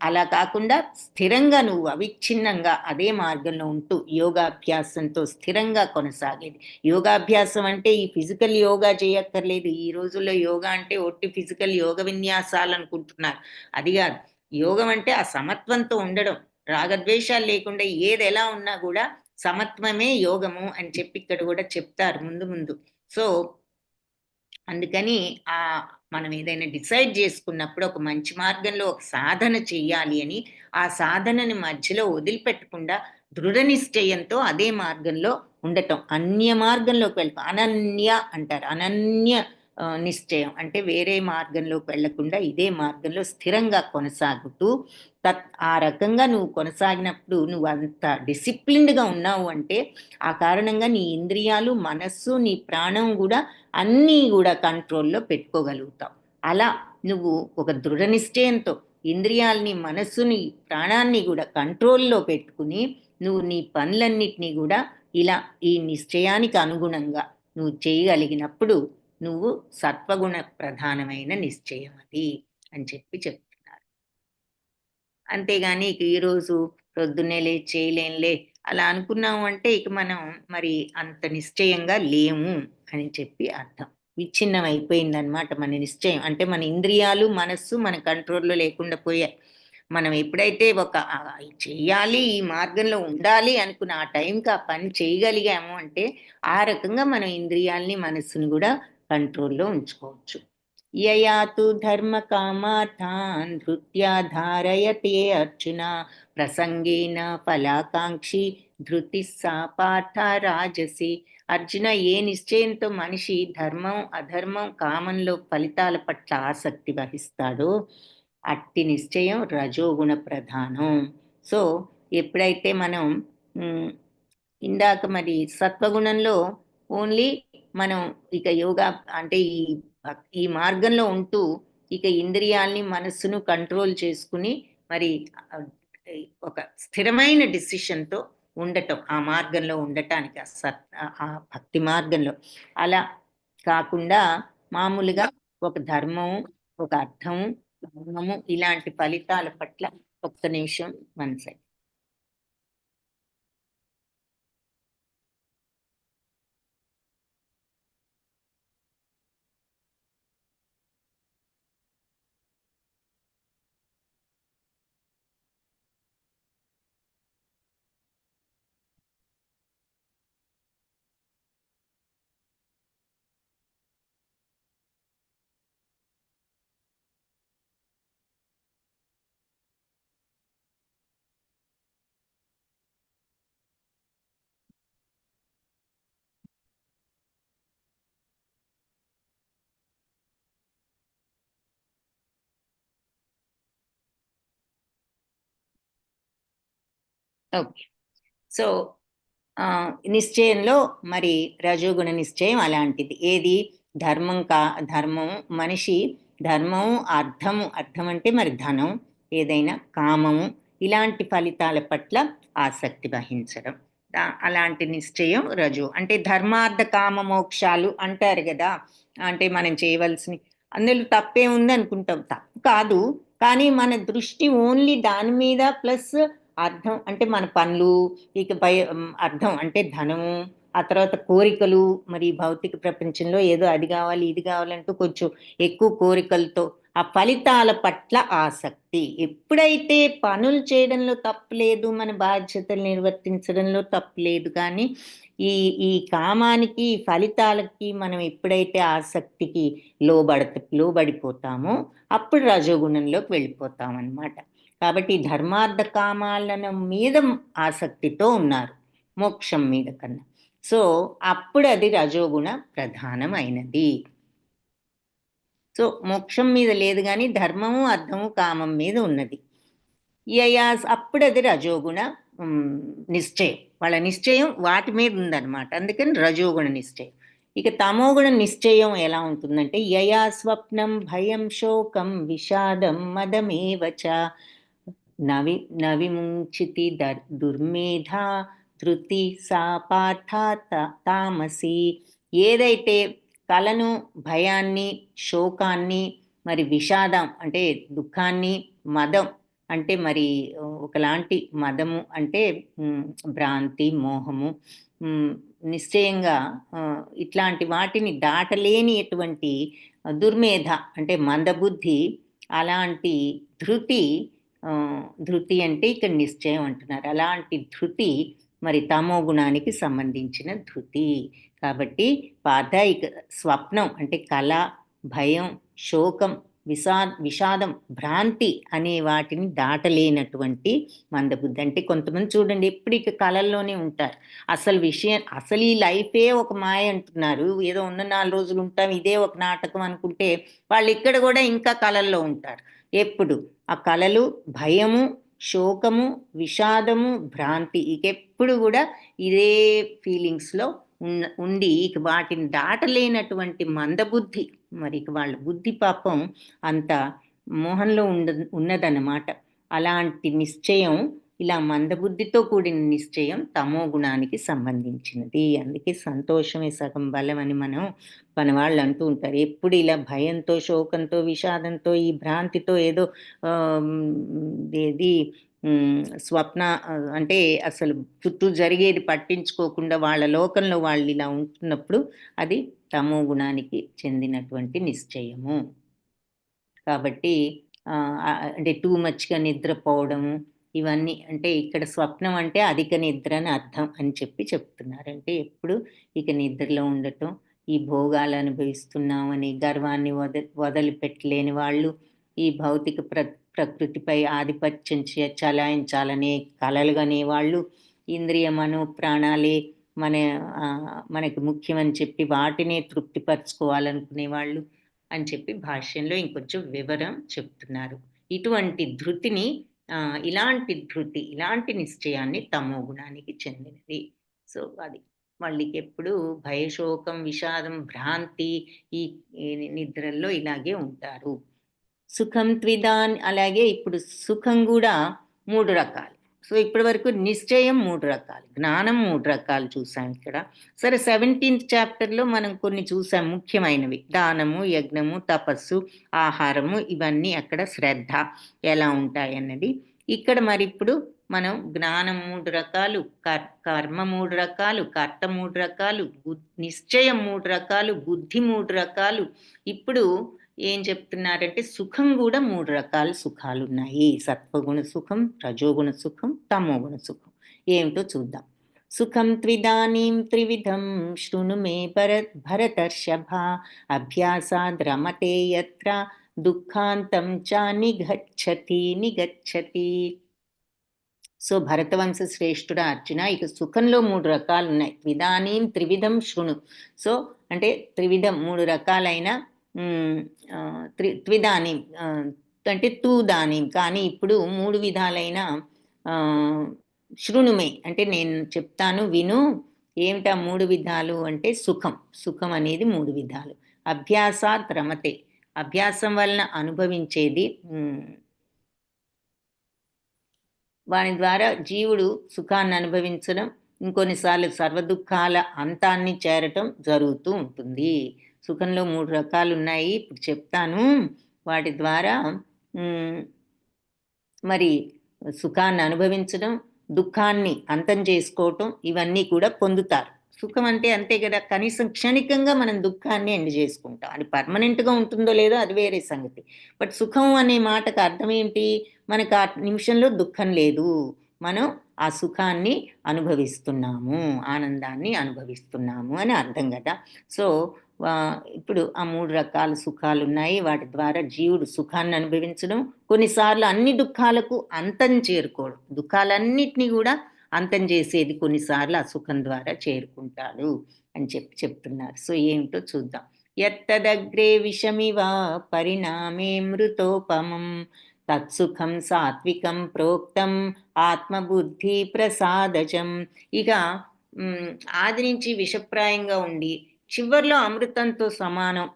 అలా కాకుండా స్థిరంగా నువ్వు అవిచ్ఛిన్నంగా అదే మార్గంలో ఉంటూ యోగాభ్యాసంతో స్థిరంగా కొనసాగేది. యోగాభ్యాసం అంటే ఈ ఫిజికల్ యోగా చేయక్కర్లేదు. ఈ రోజుల్లో యోగా అంటే ఒట్టి ఫిజికల్ యోగ విన్యాసాలు అనుకుంటున్నారు, అది కాదు. యోగం అంటే ఆ సమత్వంతో ఉండడం, రాగద్వేషాలు లేకుండా ఏది ఎలా ఉన్నా కూడా సమత్వమే యోగము అని చెప్పి ఇక్కడ కూడా చెప్తారు ముందు ముందు. సో అందుకని మనం ఏదైనా డిసైడ్ చేసుకున్నప్పుడు ఒక మంచి మార్గంలో ఒక సాధన చెయ్యాలి అని ఆ సాధనని మధ్యలో వదిలిపెట్టకుండా దృఢ నిశ్చయంతో అదే మార్గంలో ఉండటం, అన్య మార్గంలోకి వెళ్ళటం, అనన్య అంటారు. అనన్య నిశ్చయం అంటే వేరే మార్గంలోకి వెళ్లకుండా ఇదే మార్గంలో స్థిరంగా కొనసాగుతూ ఆ రకంగా నువ్వు కొనసాగినప్పుడు నువ్వు అంత డిసిప్లిన్డ్గా ఉన్నావు అంటే ఆ కారణంగా నీ ఇంద్రియాలు, మనస్సు, నీ ప్రాణం కూడా అన్నీ కూడా కంట్రోల్లో పెట్టుకోగలుగుతావు. అలా నువ్వు ఒక దృఢ నిశ్చయంతో ఇంద్రియాలని, మనస్సుని, ప్రాణాన్ని కూడా కంట్రోల్లో పెట్టుకుని నువ్వు నీ పనులన్నిటినీ కూడా ఇలా ఈ నిశ్చయానికి అనుగుణంగా నువ్వు చేయగలిగినప్పుడు నువ్వు సత్వగుణ ప్రధానమైన నిశ్చయం అది అని చెప్పి చెప్తున్నారు. అంతేగాని ఇక ఈరోజు పొద్దున్నే లేచి చేయలేంలే అలా అనుకున్నాము అంటే ఇక మనం మరి అంత నిశ్చయంగా లేము అని చెప్పి అర్థం. విచ్ఛిన్నం అయిపోయిందనమాట మన నిశ్చయం. అంటే మన ఇంద్రియాలు, మనస్సు మన కంట్రోల్లో లేకుండా పోయాయి. మనం ఎప్పుడైతే ఒక చెయ్యాలి, ఈ మార్గంలో ఉండాలి అనుకున్న ఆ టైంకి ఆ పని చేయగలిగాము అంటే ఆ రకంగా మనం ఇంద్రియాలని, మనస్సును కూడా కంట్రోల్లో ఉంచుకోవచ్చు. యయాతు ధర్మ కామార్థాన్ ధృత్యా ధారయతే అర్జున ప్రసంగేన ఫలాకాంక్షి ధృతి సా పార్థ రాజసి. అర్జున, ఏ నిశ్చయంతో మనిషి ధర్మం, అధర్మం, కామంలో ఫలితాల పట్ల ఆసక్తి వహిస్తాడో అట్టి నిశ్చయం రజోగుణ ప్రధానం. సో ఎప్పుడైతే మనం ఇందాక మరి సత్వగుణంలో ఓన్లీ మనం ఇక యోగా అంటే ఈ మార్గంలో ఉంటూ ఇక ఇంద్రియాల్ని, మనస్సును కంట్రోల్ చేసుకుని మరి ఒక స్థిరమైన డిసిషన్తో ఉండటం, ఆ మార్గంలో ఉండటానికి, ఆ భక్తి మార్గంలో. అలా కాకుండా మామూలుగా ఒక ధర్మము, ఒక అర్థము, ధర్మము ఇలాంటి ఫలితాల పట్ల ఒక్క నిమిషం మనసు ఓకే. సో నిశ్చయంలో మరి రజోగుణ నిశ్చయం అలాంటిది. ఏది ధర్మం మనిషి ధర్మము, అర్థం అంటే మరి ధనం, ఏదైనా కామము, ఇలాంటి ఫలితాల పట్ల ఆసక్తి వహించడం. అలాంటి నిశ్చయం రజో. అంటే ధర్మార్థ కామ మోక్షాలు అంటారు కదా, అంటే మనం చేయవలసిన అందులో తప్పే ఉంది అనుకుంటాం. తప్పు కాదు, కానీ మన దృష్టి ఓన్లీ దాని మీద, ప్లస్ అర్థం అంటే మన పనులు, ఇకపై అర్థం అంటే ధనము, ఆ తర్వాత కోరికలు. మరి భౌతిక ప్రపంచంలో ఏదో అది కావాలి ఇది కావాలంటూ కొంచెం ఎక్కువ కోరికలతో ఆ ఫలితాల పట్ల ఆసక్తి. ఎప్పుడైతే పనులు చేయడంలో తప్పులేదు, మన బాధ్యతలు నిర్వర్తించడంలో తప్పులేదు, కానీ ఈ కామానికి, ఫలితాలకి మనం ఎప్పుడైతే ఆసక్తికి లోబడిపోతామో అప్పుడు రజోగుణంలోకి వెళ్ళిపోతాం అన్నమాట. కాబట్టి ధర్మార్థ కామాలను మీద ఆసక్తితో ఉన్నారు, మోక్షం మీద కన్నా. సో అప్పుడు అది రజోగుణ ప్రధానమైనది. సో మోక్షం మీద లేదు, కానీ ధర్మము, అర్థము, కామం మీద ఉన్నది. అప్పుడు అది రజోగుణ నిశ్చయం. వాళ్ళ నిశ్చయం వాటి మీద ఉందన్నమాట, అందుకని రజోగుణ నిశ్చయం. ఇక తమోగుణ నిశ్చయం ఎలా ఉంటుందంటే, యయా స్వప్నం భయం శోకం విషాదం మదమేవచ నవిముంచితి దుర్మేధా ధృతి సా పార్థ తామసి. ఏదైతే కలను, భయాన్ని, శోకాన్ని, మరి విషాదం అంటే దుఃఖాన్ని, మదం అంటే మరి ఒకలాంటి మదము అంటే భ్రాంతి, మోహము, నిశ్చయంగా ఇట్లాంటి వాటిని దాటలేనిటువంటి దుర్మేధ అంటే మందబుద్ధి, అలాంటి ధృతి అంటే ఇక్కడ నిశ్చయం అంటున్నారు. అలాంటి ధృతి మరి తమో గుణానికి సంబంధించిన ధృతి. కాబట్టి పార్థ స్వప్నం అంటే కళ, భయం, శోకం, విషాదం, భ్రాంతి అనే వాటిని దాటలేనటువంటి మందబుద్ధి. అంటే కొంతమంది చూడండి ఎప్పుడు ఇక కళల్లోనే ఉంటారు. అసలు ఈ లైఫే ఒక మాయ అంటున్నారు. ఏదో ఉన్న 4 రోజులు ఉంటాం, ఇదే ఒక నాటకం అనుకుంటే వాళ్ళు ఇక్కడ కూడా ఇంకా కళల్లో ఉంటారు. ఎప్పుడు ఆ కళలు, భయము, శోకము, విషాదము, భ్రాంతి, ఇకెప్పుడు కూడా ఇదే ఫీలింగ్స్లో ఉండి ఇక వాటిని దాటలేనటువంటి మందబుద్ధి. మరి ఇక వాళ్ళ బుద్ధి పాపం అంత మోహంలో ఉన్నదన్నమాట. అలాంటి నిశ్చయం, ఇలా మందబుద్ధితో కూడిన నిశ్చయం తమో గుణానికి సంబంధించినది. అందుకే సంతోషమే సగం బలం అని మన వాళ్ళు అంటూ ఉంటారు. ఎప్పుడు ఇలా భయంతో, శోకంతో, విషాదంతో, ఈ భ్రాంతితో ఏదో ఏది స్వప్న అంటే అసలు చుట్టూ జరిగేది పట్టించుకోకుండా వాళ్ళ లోకంలో వాళ్ళు ఇలా ఉంటున్నప్పుడు అది తమో గుణానికి చెందినటువంటి నిశ్చయము. కాబట్టి అంటే టూ మచ్గా నిద్రపోవడము, ఇవన్నీ అంటే ఇక్కడ స్వప్నం అంటే అధిక నిద్ర అని అర్థం అని చెప్తున్నారు. అంటే ఎప్పుడు ఇక నిద్రలో ఉండటం, ఈ భోగాలు అనుభవిస్తున్నామని గర్వాన్ని వదిలిపెట్టలేని వాళ్ళు, ఈ భౌతిక ప్రకృతిపై ఆధిపత్యం చలాయించాలనే కలలుగనే వాళ్ళు, ఇంద్రియ మనో ప్రాణాలే మనకి ముఖ్యమని చెప్పి వాటినే తృప్తిపరచుకోవాలనుకునే వాళ్ళు అని చెప్పి భాష్యంలో ఇంకొంచెం వివరం చెప్తున్నారు. ఇటువంటి ధృతిని ఇలాంటి నిశ్చయాన్ని తమో గుణానికి చెందినది. సో అది వాళ్ళకి ఎప్పుడు భయశోకం, విషాదం, భ్రాంతి ఈ నిద్రల్లో ఇలాగే ఉంటారు. సుఖం త్విదాన్, అలాగే ఇప్పుడు సుఖం కూడా 3 రకాలు. సో ఇప్పటి వరకు నిశ్చయం 3 రకాలు, జ్ఞానం 3 రకాలు చూసాం ఇక్కడ. సరే 17th చాప్టర్లో మనం కొన్ని చూసాం ముఖ్యమైనవి, దానము, యజ్ఞము, తపస్సు, ఆహారము, ఇవన్నీ అక్కడ శ్రద్ధ ఎలా ఉంటాయి అన్నది. ఇక్కడ మరి ఇప్పుడు మనం జ్ఞానం 3 రకాలు, కర్మ 3 రకాలు, కర్త 3 రకాలు, నిశ్చయం 3 రకాలు, బుద్ధి 3 రకాలు. ఇప్పుడు ఏం చెప్తున్నారంటే సుఖం కూడా 3 రకాల సుఖాలు ఉన్నాయి. సత్వగుణ సుఖం, రజోగుణ సుఖం, తమోగుణ సుఖం. ఏమిటో చూద్దాం. సుఖం త్విదానీం త్రివిధం శృణు మే భరతర్షభ అభ్యాసాద్ రమతే యత్ర దుఃఖాంతం చ నిగచ్చతి. సో భరతవంశ శ్రేష్ఠుడ అర్జున, ఇక సుఖంలో 3 రకాలు ఉన్నాయి. త్విదానీం త్రివిధం శృణు. సో అంటే త్రివిధం 3 రకాలైన త్విదానీం అంటే తూదానీం, కానీ ఇప్పుడు 3 విధాలైన శృణుమే అంటే నేను చెప్తాను విను. ఏమిటా 3 విధాలు అంటే సుఖం. సుఖం అనేది 3 విధాలు. అభ్యాసాత్ రమతే. అభ్యాసం వలన అనుభవించేది వాని ద్వారా జీవుడు సుఖాన్ని అనుభవించడం, ఇంకొన్నిసార్లు సర్వదుఃఖాల అంతాన్ని చేరటం జరుగుతూ ఉంటుంది. సుఖంలో 3 రకాలున్నాయి. ఇప్పుడు చెప్తాను. వాటి ద్వారా మరి సుఖాన్ని అనుభవించడం, దుఃఖాన్ని అంతం చేసుకోవటం ఇవన్నీ కూడా పొందుతారు. సుఖం అంటే అంతే కదా, కనీసం క్షణికంగా మనం దుఃఖాన్ని ఎండ్ చేసుకుంటాం. అది పర్మనెంట్గా ఉంటుందో లేదో అది వేరే సంగతి. బట్ సుఖం అనే మాటకు అర్థం ఏంటి? మనకు ఆ నిమిషంలో దుఃఖం లేదు, మనం ఆ సుఖాన్ని అనుభవిస్తున్నాము, ఆనందాన్ని అనుభవిస్తున్నాము అని అర్థం కదా. సో ఇప్పుడు ఆ 3 రకాల సుఖాలు ఉన్నాయి. వాటి ద్వారా జీవుడు సుఖాన్ని అనుభవించడం, కొన్నిసార్లు అన్ని దుఃఖాలకు అంతం చేరుకోవడం, దుఃఖాలన్నిటినీ కూడా అంతం చేసేది కొన్నిసార్లు ఆ సుఖం ద్వారా చేరుకుంటాడు అని చెప్తున్నారు. సో ఏమిటో చూద్దాం. యత్తదగ్రే విషమివా పరిణామే మృతోపమం తత్సుఖం సాత్వికం ప్రోక్తం ఆత్మబుద్ధి ప్రసాదజం. ఇక ఆది నుంచి విషప్రాయంగా ఉండి చివర్లో అమృతంతో సమానం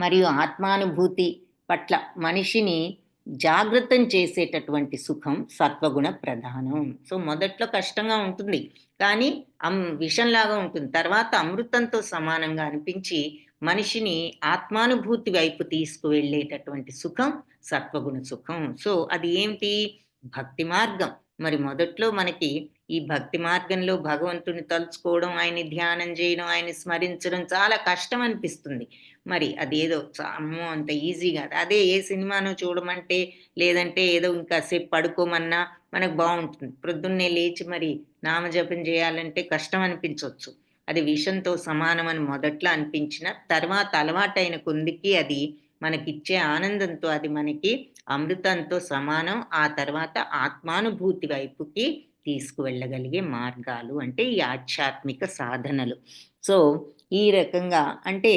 మరియు ఆత్మానుభూతి పట్ల మనిషిని జాగృతం చేసేటటువంటి సుఖం సత్వగుణ ప్రధానం. సో మొదట్లో కష్టంగా ఉంటుంది, కానీ విషంలాగా ఉంటుంది. తర్వాత అమృతంతో సమానంగా అనిపించి మనిషిని ఆత్మానుభూతి వైపు తీసుకువెళ్ళేటటువంటి సుఖం సత్వగుణ సుఖం. సో అది ఏమిటి? భక్తి మార్గం. మరి మొదట్లో మనకి ఈ భక్తి మార్గంలో భగవంతుని తలుచుకోవడం, ఆయన్ని ధ్యానం చేయడం, ఆయన్ని స్మరించడం చాలా కష్టం అనిపిస్తుంది. మరి అదేదో అమ్మో అంత ఈజీ కాదు. అదే ఏ సినిమాను చూడమంటే, లేదంటే ఏదో ఇంకాసేపు పడుకోమన్నా మనకు బాగుంటుంది. ప్రొద్దున్నే లేచి మరి నామజపం చేయాలంటే కష్టం అనిపించవచ్చు. అది విషంతో సమానం అని మొదట్లో అనిపించిన తర్వాత అలవాటైన కొందికి అది మనకిచ్చే ఆనందంతో అది మనకి అమృతంతో సమానం. ఆ తర్వాత ఆత్మానుభూతి వైపుకి తీసుకువెళ్ళగలిగే మార్గాలు అంటే ఈ ఆధ్యాత్మిక సాధనలు. సో ఈ రకంగా అంటే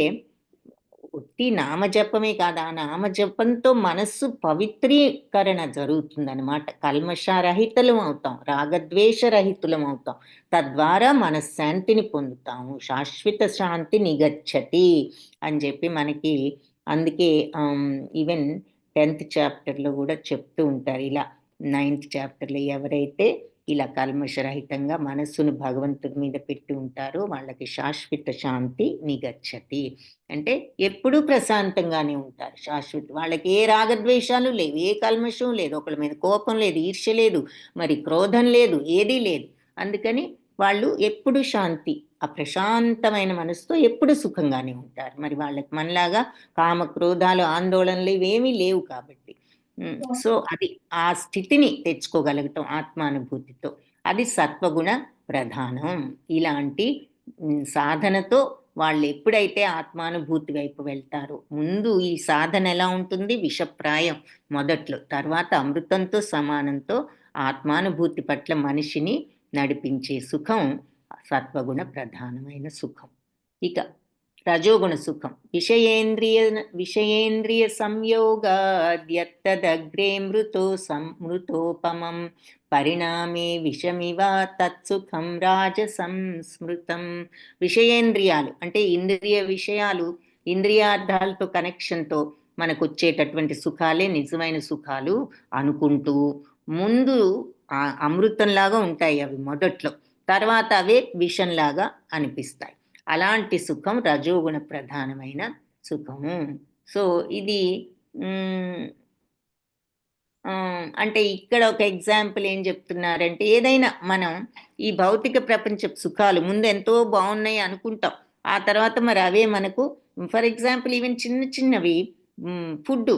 ఒట్టి నామజపమే కాదు, ఆ నామజపంతో మనస్సు పవిత్రీకరణ జరుగుతుందన్నమాట. కల్మషరహితులం అవుతాం, రాగద్వేషరహితులం అవుతాం. తద్వారా మనశ్శాంతిని పొందుతాము. శాశ్వత శాంతి నిగచ్చతి అని చెప్పి మనకి అందుకే ఈవెన్ 10th చాప్టర్లో కూడా చెప్తూ ఉంటారు ఇలా. 9th చాప్టర్లో ఎవరైతే ఇలా కల్మషరహితంగా మనస్సును భగవంతుడి మీద పెట్టి ఉంటారో వాళ్ళకి శాశ్వత శాంతి నిగచ్చతి అంటే ఎప్పుడూ ప్రశాంతంగానే ఉంటారు. శాశ్వత వాళ్ళకి ఏ రాగద్వేషాలు లేవు, ఏ కల్మషం లేదు, ఒకళ్ళ మీద కోపం లేదు, ఈర్ష్య లేదు, మరి క్రోధం లేదు, ఏదీ లేదు. అందుకని వాళ్ళు ఎప్పుడు శాంతి, ఆ ప్రశాంతమైన మనసుతో ఎప్పుడు సుఖంగానే ఉంటారు. మరి వాళ్ళకి మనలాగా కామ క్రోధాలు ఆందోళనలు ఇవేమీ లేవు కాబట్టి. సో అది ఆ స్థితిని తెచ్చుకోగలగటం ఆత్మానుభూతితో, అది సత్వగుణ ప్రధానం. ఇలాంటి సాధనతో వాళ్ళు ఎప్పుడైతే ఆత్మానుభూతి వైపు వెళ్తారో, ముందు ఈ సాధన ఎలా ఉంటుంది? విషప్రాయం మొదట్లో, తర్వాత అమృతంతో సమానంతో ఆత్మానుభూతి పట్ల మనిషిని నడిపించే సుఖం సత్వగుణ ప్రధానమైన సుఖం. ఇక రజోగుణ సుఖం విషయేంద్రియ సంయోగాద్యత్తదగ్రే మృతోపమం పరిణామే విషమివ తత్సుఖం రాజసం స్మృతం. విషయేంద్రియాలు అంటే ఇంద్రియ విషయాలు, ఇంద్రియార్థాలతో కనెక్షన్తో మనకు వచ్చేటటువంటి సుఖాలే నిజమైన సుఖాలు అనుకుంటూ ముందు అమృతంలాగా ఉంటాయి అవి మొదట్లో, తర్వాత అవే విషంలాగా అనిపిస్తాయి. అలాంటి సుఖం రజోగుణ ప్రధానమైన సుఖము. సో ఇది అంటే ఇక్కడ ఒక ఎగ్జాంపుల్ ఏం చెప్తున్నారంటే, ఏదైనా మనం ఈ భౌతిక ప్రపంచ సుఖాలు ముందు ఎంతో బాగున్నాయి అనుకుంటాం, ఆ తర్వాత మరి అవే మనకు ఫర్ ఎగ్జాంపుల్ ఈవెన్ చిన్న చిన్నవి ఫుడ్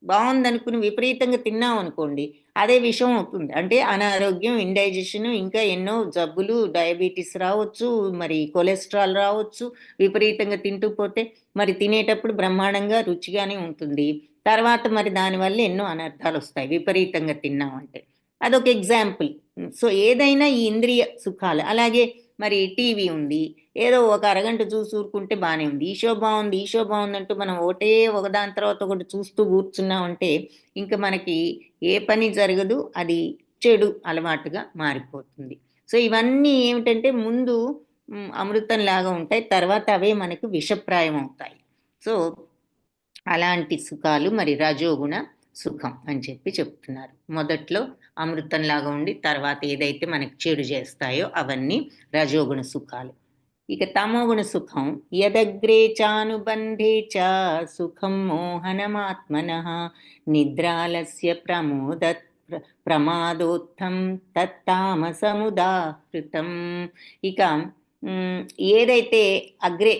బాగుందనుకుని విపరీతంగా తిన్నాం అనుకోండి, అదే విషం అవుతుంది. అంటే అనారోగ్యం, ఇండైజెషన్, ఇంకా ఎన్నో జబ్బులు, డయాబెటీస్ రావచ్చు, మరి కొలెస్ట్రాల్ రావచ్చు విపరీతంగా తింటూ పోతే. మరి తినేటప్పుడు బ్రహ్మాండంగా రుచిగానే ఉంటుంది, తర్వాత మరి దానివల్ల ఎన్నో అనర్థాలు వస్తాయి విపరీతంగా తిన్నామంటే. అదొక ఎగ్జాంపుల్. సో ఏదైనా ఈ ఇంద్రియ సుఖాలు. అలాగే మరి టీవీ ఉంది, ఏదో ఒక అరగంట చూసి ఊరుకుంటే బాగానే ఉంది, ఈ షో బాగుంది, ఈ షో బాగుందంటూ మనం ఒకదాని తర్వాత ఒకటి చూస్తూ కూర్చున్నామంటే ఇంకా మనకి ఏ పని జరగదు, అది చెడు అలవాటుగా మారిపోతుంది. సో ఇవన్నీ ఏమిటంటే ముందు అమృతంలాగా ఉంటాయి, తర్వాత అవే మనకు విషప్రాయం అవుతాయి. సో అలాంటి సుఖాలు మరి రజోగుణ సుఖం అని చెప్పి చెప్తున్నారు. మొదట్లో అమృతంలాగా ఉండి తర్వాత ఏదైతే మనకి చెడు చేస్తాయో అవన్నీ రజోగుణ సుఖాలు. ఇక తమోగుణ సుఖం యదగ్రే చానుబంధే చ సుఖం మోహనమాత్మనః నిద్రాలస్య ప్రమాదోత్థం తత్తామసముదాహృతం. ఇక ఏదైతే అగ్రే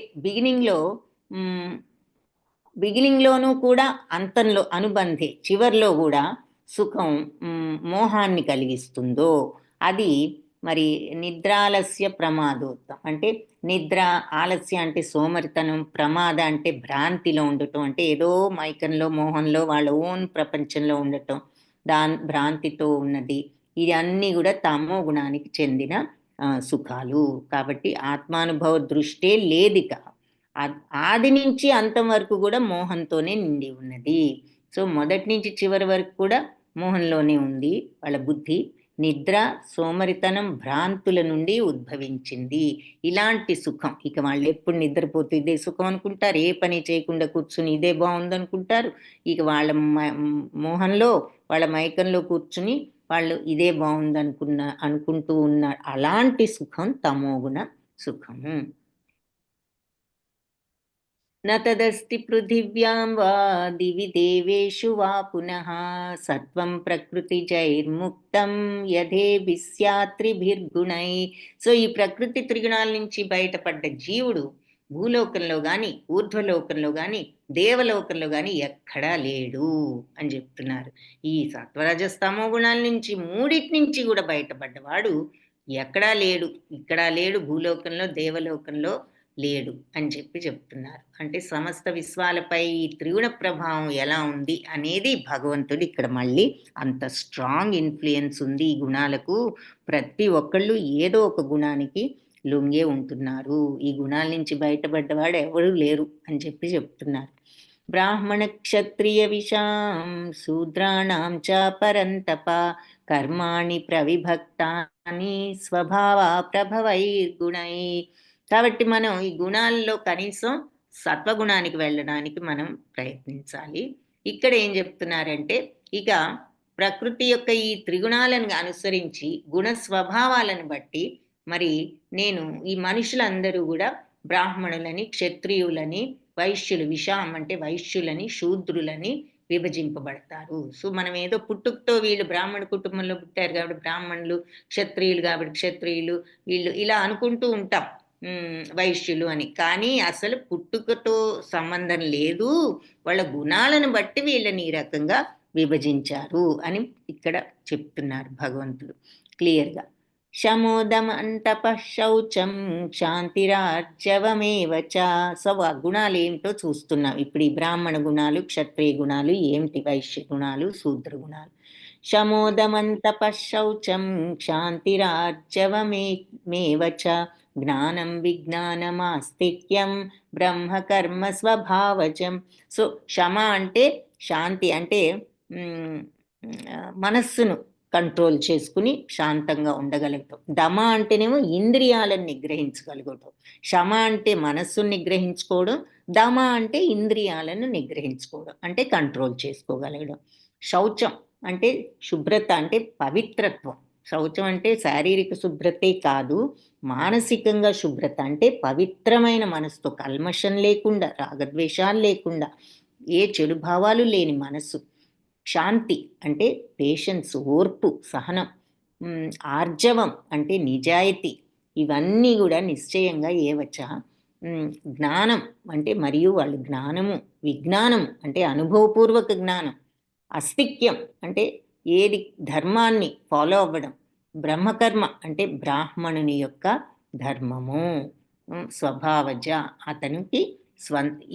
బిగినింగ్లోనూ కూడా అంతంలో అనుబంధే చివర్లో కూడా సుఖం మోహాన్ని కలిగిస్తుందో అది మరి నిద్రాలస్య ప్రమాదోత్తం. అంటే నిద్ర ఆలస్య అంటే సోమరితనం, ప్రమాద అంటే భ్రాంతిలో ఉండటం, అంటే ఏదో మైకంలో మోహంలో వాళ్ళ ఓన్ ప్రపంచంలో ఉండటం, భ్రాంతితో ఉన్నది. ఇవన్నీ కూడా తమో గుణానికి చెందిన సుఖాలు. కాబట్టి ఆత్మానుభవ దృష్టే లేదిక. ఆది నుంచి అంతం వరకు కూడా మోహంతోనే నిండి ఉన్నది. సో మొదటి నుంచి చివరి వరకు కూడా మోహంలోనే ఉంది వాళ్ళ బుద్ధి. నిద్ర సోమరితనం భ్రాంతుల నుండి ఉద్భవించింది. ఇలాంటి సుఖం ఇక వాళ్ళు ఎప్పుడు నిద్రపోతూ ఇదే సుఖం అనుకుంటారు, ఏ పని చేయకుండా కూర్చుని ఇదే బాగుందనుకుంటారు. ఇక వాళ్ళ మోహంలో వాళ్ళ మైకంలో కూర్చుని వాళ్ళు ఇదే అనుకుంటూ ఉన్న అలాంటి సుఖం తమోగుణ సుఖము. నతదస్తి పృథివ్యాం వా దివి దేవేషు వా పునః సత్వం ప్రకృతి జైర్ముక్తం యథేభిస్యాత్రిభిర్గుణై. సో ఈ ప్రకృతి త్రిగుణాల నుంచి బయటపడ్డ జీవుడు భూలోకంలో గాని ఊర్ధ్వలోకంలో గాని దేవలోకంలో గాని ఎక్కడా లేడు అని చెప్తున్నారు. ఈ సత్వరజస్తమో గుణాల నుంచి మూడిటి నుంచి కూడా బయటపడ్డవాడు ఎక్కడా లేడు, ఇక్కడ లేడు, భూలోకంలో దేవలోకంలో లేడు అని చెప్పి చెప్తున్నారు. అంటే సమస్త విశ్వాలపై ఈ త్రిగుణ ప్రభావం ఎలా ఉంది అనేది భగవంతుడు ఇక్కడ మళ్ళీ అంత స్ట్రాంగ్ ఇన్ఫ్లుయెన్స్ ఉంది ఈ గుణాలకు. ప్రతి ఒక్కళ్ళు ఏదో ఒక గుణానికి లొంగే ఉంటున్నారు. ఈ గుణాల నుంచి బయటపడ్డవాడు ఎవరు లేరు అని చెప్పి చెప్తున్నారు. బ్రాహ్మణ క్షత్రియ విషాం శూద్రాణాం చ పరంతప కర్మాణి ప్రవిభక్తాని స్వభావ ప్రభవైర్గుణై. కాబట్టి మనం ఈ గుణాల్లో కనీసం సత్వగుణానికి వెళ్ళడానికి మనం ప్రయత్నించాలి. ఇక్కడ ఏం చెప్తున్నారంటే ఇక ప్రకృతి యొక్క ఈ త్రిగుణాలను అనుసరించి గుణ స్వభావాలను బట్టి మరి నేను ఈ మనుషులందరూ కూడా బ్రాహ్మణులని, క్షత్రియులని, వైశ్యులు, విషాం అంటే వైశ్యులని, శూద్రులని విభజింపబడతారు. సో మనం ఏదో పుట్టుకతో వీళ్ళు బ్రాహ్మణ కుటుంబంలో పుట్టారు కాబట్టి బ్రాహ్మణులు, క్షత్రియులు కాబట్టి క్షత్రియులు, వీళ్ళు ఇలా అనుకుంటూ ఉంటాం వైశ్యులు అని. కానీ అసలు పుట్టుకతో సంబంధం లేదు, వాళ్ళ గుణాలను బట్టి వీళ్ళని ఈ రకంగా విభజించారు అని ఇక్కడ చెప్తున్నారు భగవంతుడు క్లియర్గా. శమోదమంతప శౌచం శాంతిరార్జవమేవ చ. సో ఆ గుణాలు ఏమిటో చూస్తున్నాం ఇప్పుడు. ఈ బ్రాహ్మణ గుణాలు, క్షత్రియ గుణాలు ఏమిటి, వైశ్య గుణాలు, శూద్ర గుణాలు. శమోదమంతప శౌచం శాంతిరార్జవమేవ చ జ్ఞానం విజ్ఞానమాస్తిక్యం బ్రహ్మకర్మ స్వభావజం. సో శమ అంటే శాంతి, అంటే మనస్సును కంట్రోల్ చేసుకుని శాంతంగా ఉండగలుగుతాం. దమ అంటేనేమో ఇంద్రియాలను నిగ్రహించగలుగుతాం. శమ అంటే మనస్సును నిగ్రహించుకోవడం, దమ అంటే ఇంద్రియాలను నిగ్రహించుకోవడం, అంటే కంట్రోల్ చేసుకోగలగడం. శౌచం అంటే శుభ్రత, అంటే పవిత్రత్వం. శౌచం అంటే శారీరక శుభ్రతే కాదు, మానసికంగా శుభ్రత, అంటే పవిత్రమైన మనసుతో కల్మషం లేకుండా, రాగద్వేషాలు లేకుండా, ఏ చెడు భావాలు లేని మనసు. శాంతి అంటే పేషెన్స్, ఓర్పు, సహనం. ఆర్జవం అంటే నిజాయితీ. ఇవన్నీ కూడా నిశ్చయంగా ఏవచ్చ. జ్ఞానం అంటే మరియు వాళ్ళు జ్ఞానము, విజ్ఞానము అంటే అనుభవపూర్వక జ్ఞానం. అస్తిక్యం అంటే ఏది ధర్మాన్ని ఫాలో అవ్వడం. బ్రహ్మకర్మ అంటే బ్రాహ్మణుని యొక్క ధర్మము. స్వభావజ అతనికి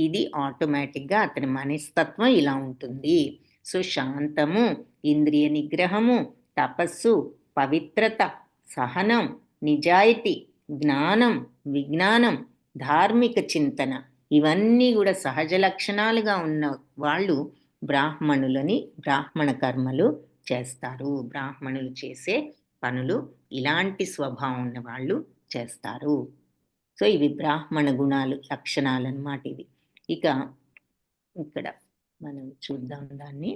ఇది ఆటోమేటిక్గా అతని మనస్తత్వం ఇలా ఉంటుంది. సో శాంతము, ఇంద్రియ నిగ్రహము, తపస్సు, పవిత్రత, సహనం, నిజాయితీ, జ్ఞానం, విజ్ఞానం, ధార్మిక చింతన, ఇవన్నీ కూడా సహజ లక్షణాలుగా ఉన్న వాళ్ళు బ్రాహ్మణులని బ్రాహ్మణ కర్మలు చేస్తారు. బ్రాహ్మణులు చేసే పనులు ఇలాంటి స్వభావం ఉన్న వాళ్ళు చేస్తారు. సో ఇవి బ్రాహ్మణ గుణాలు, లక్షణాలు అన్నమాట ఇవి. ఇక ఇక్కడ మనం చూద్దాం దాన్ని.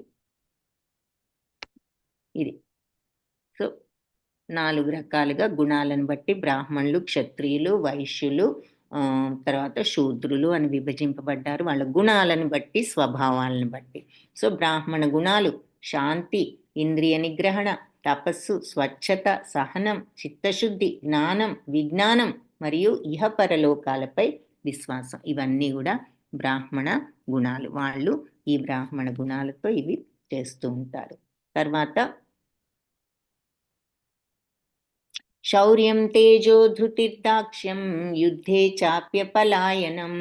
ఇది సో 4 రకాలుగా గుణాలను బట్టి బ్రాహ్మణులు, క్షత్రియులు, వైశ్యులు, తర్వాత శూద్రులు అని విభజింపబడ్డారు. వాళ్ళ గుణాలను బట్టి, స్వభావాలను బట్టి. సో బ్రాహ్మణ గుణాలు శాంతి, ఇంద్రియ నిగ్రహణ, తపస్సు, స్వచ్ఛత, సహనం, చిత్తశుద్ధి, జ్ఞానం, విజ్ఞానం మరియు ఇహపరలోకాలపై విశ్వాసం. ఇవన్నీ కూడా బ్రాహ్మణ గుణాలు. వాళ్ళు ఈ బ్రాహ్మణ గుణాలతో ఇవి చేస్తూ ఉంటారు. తర్వాత శౌర్యం తేజో ధృతిర్దాక్ష్యం యుద్ధే చాప్యపలాయనం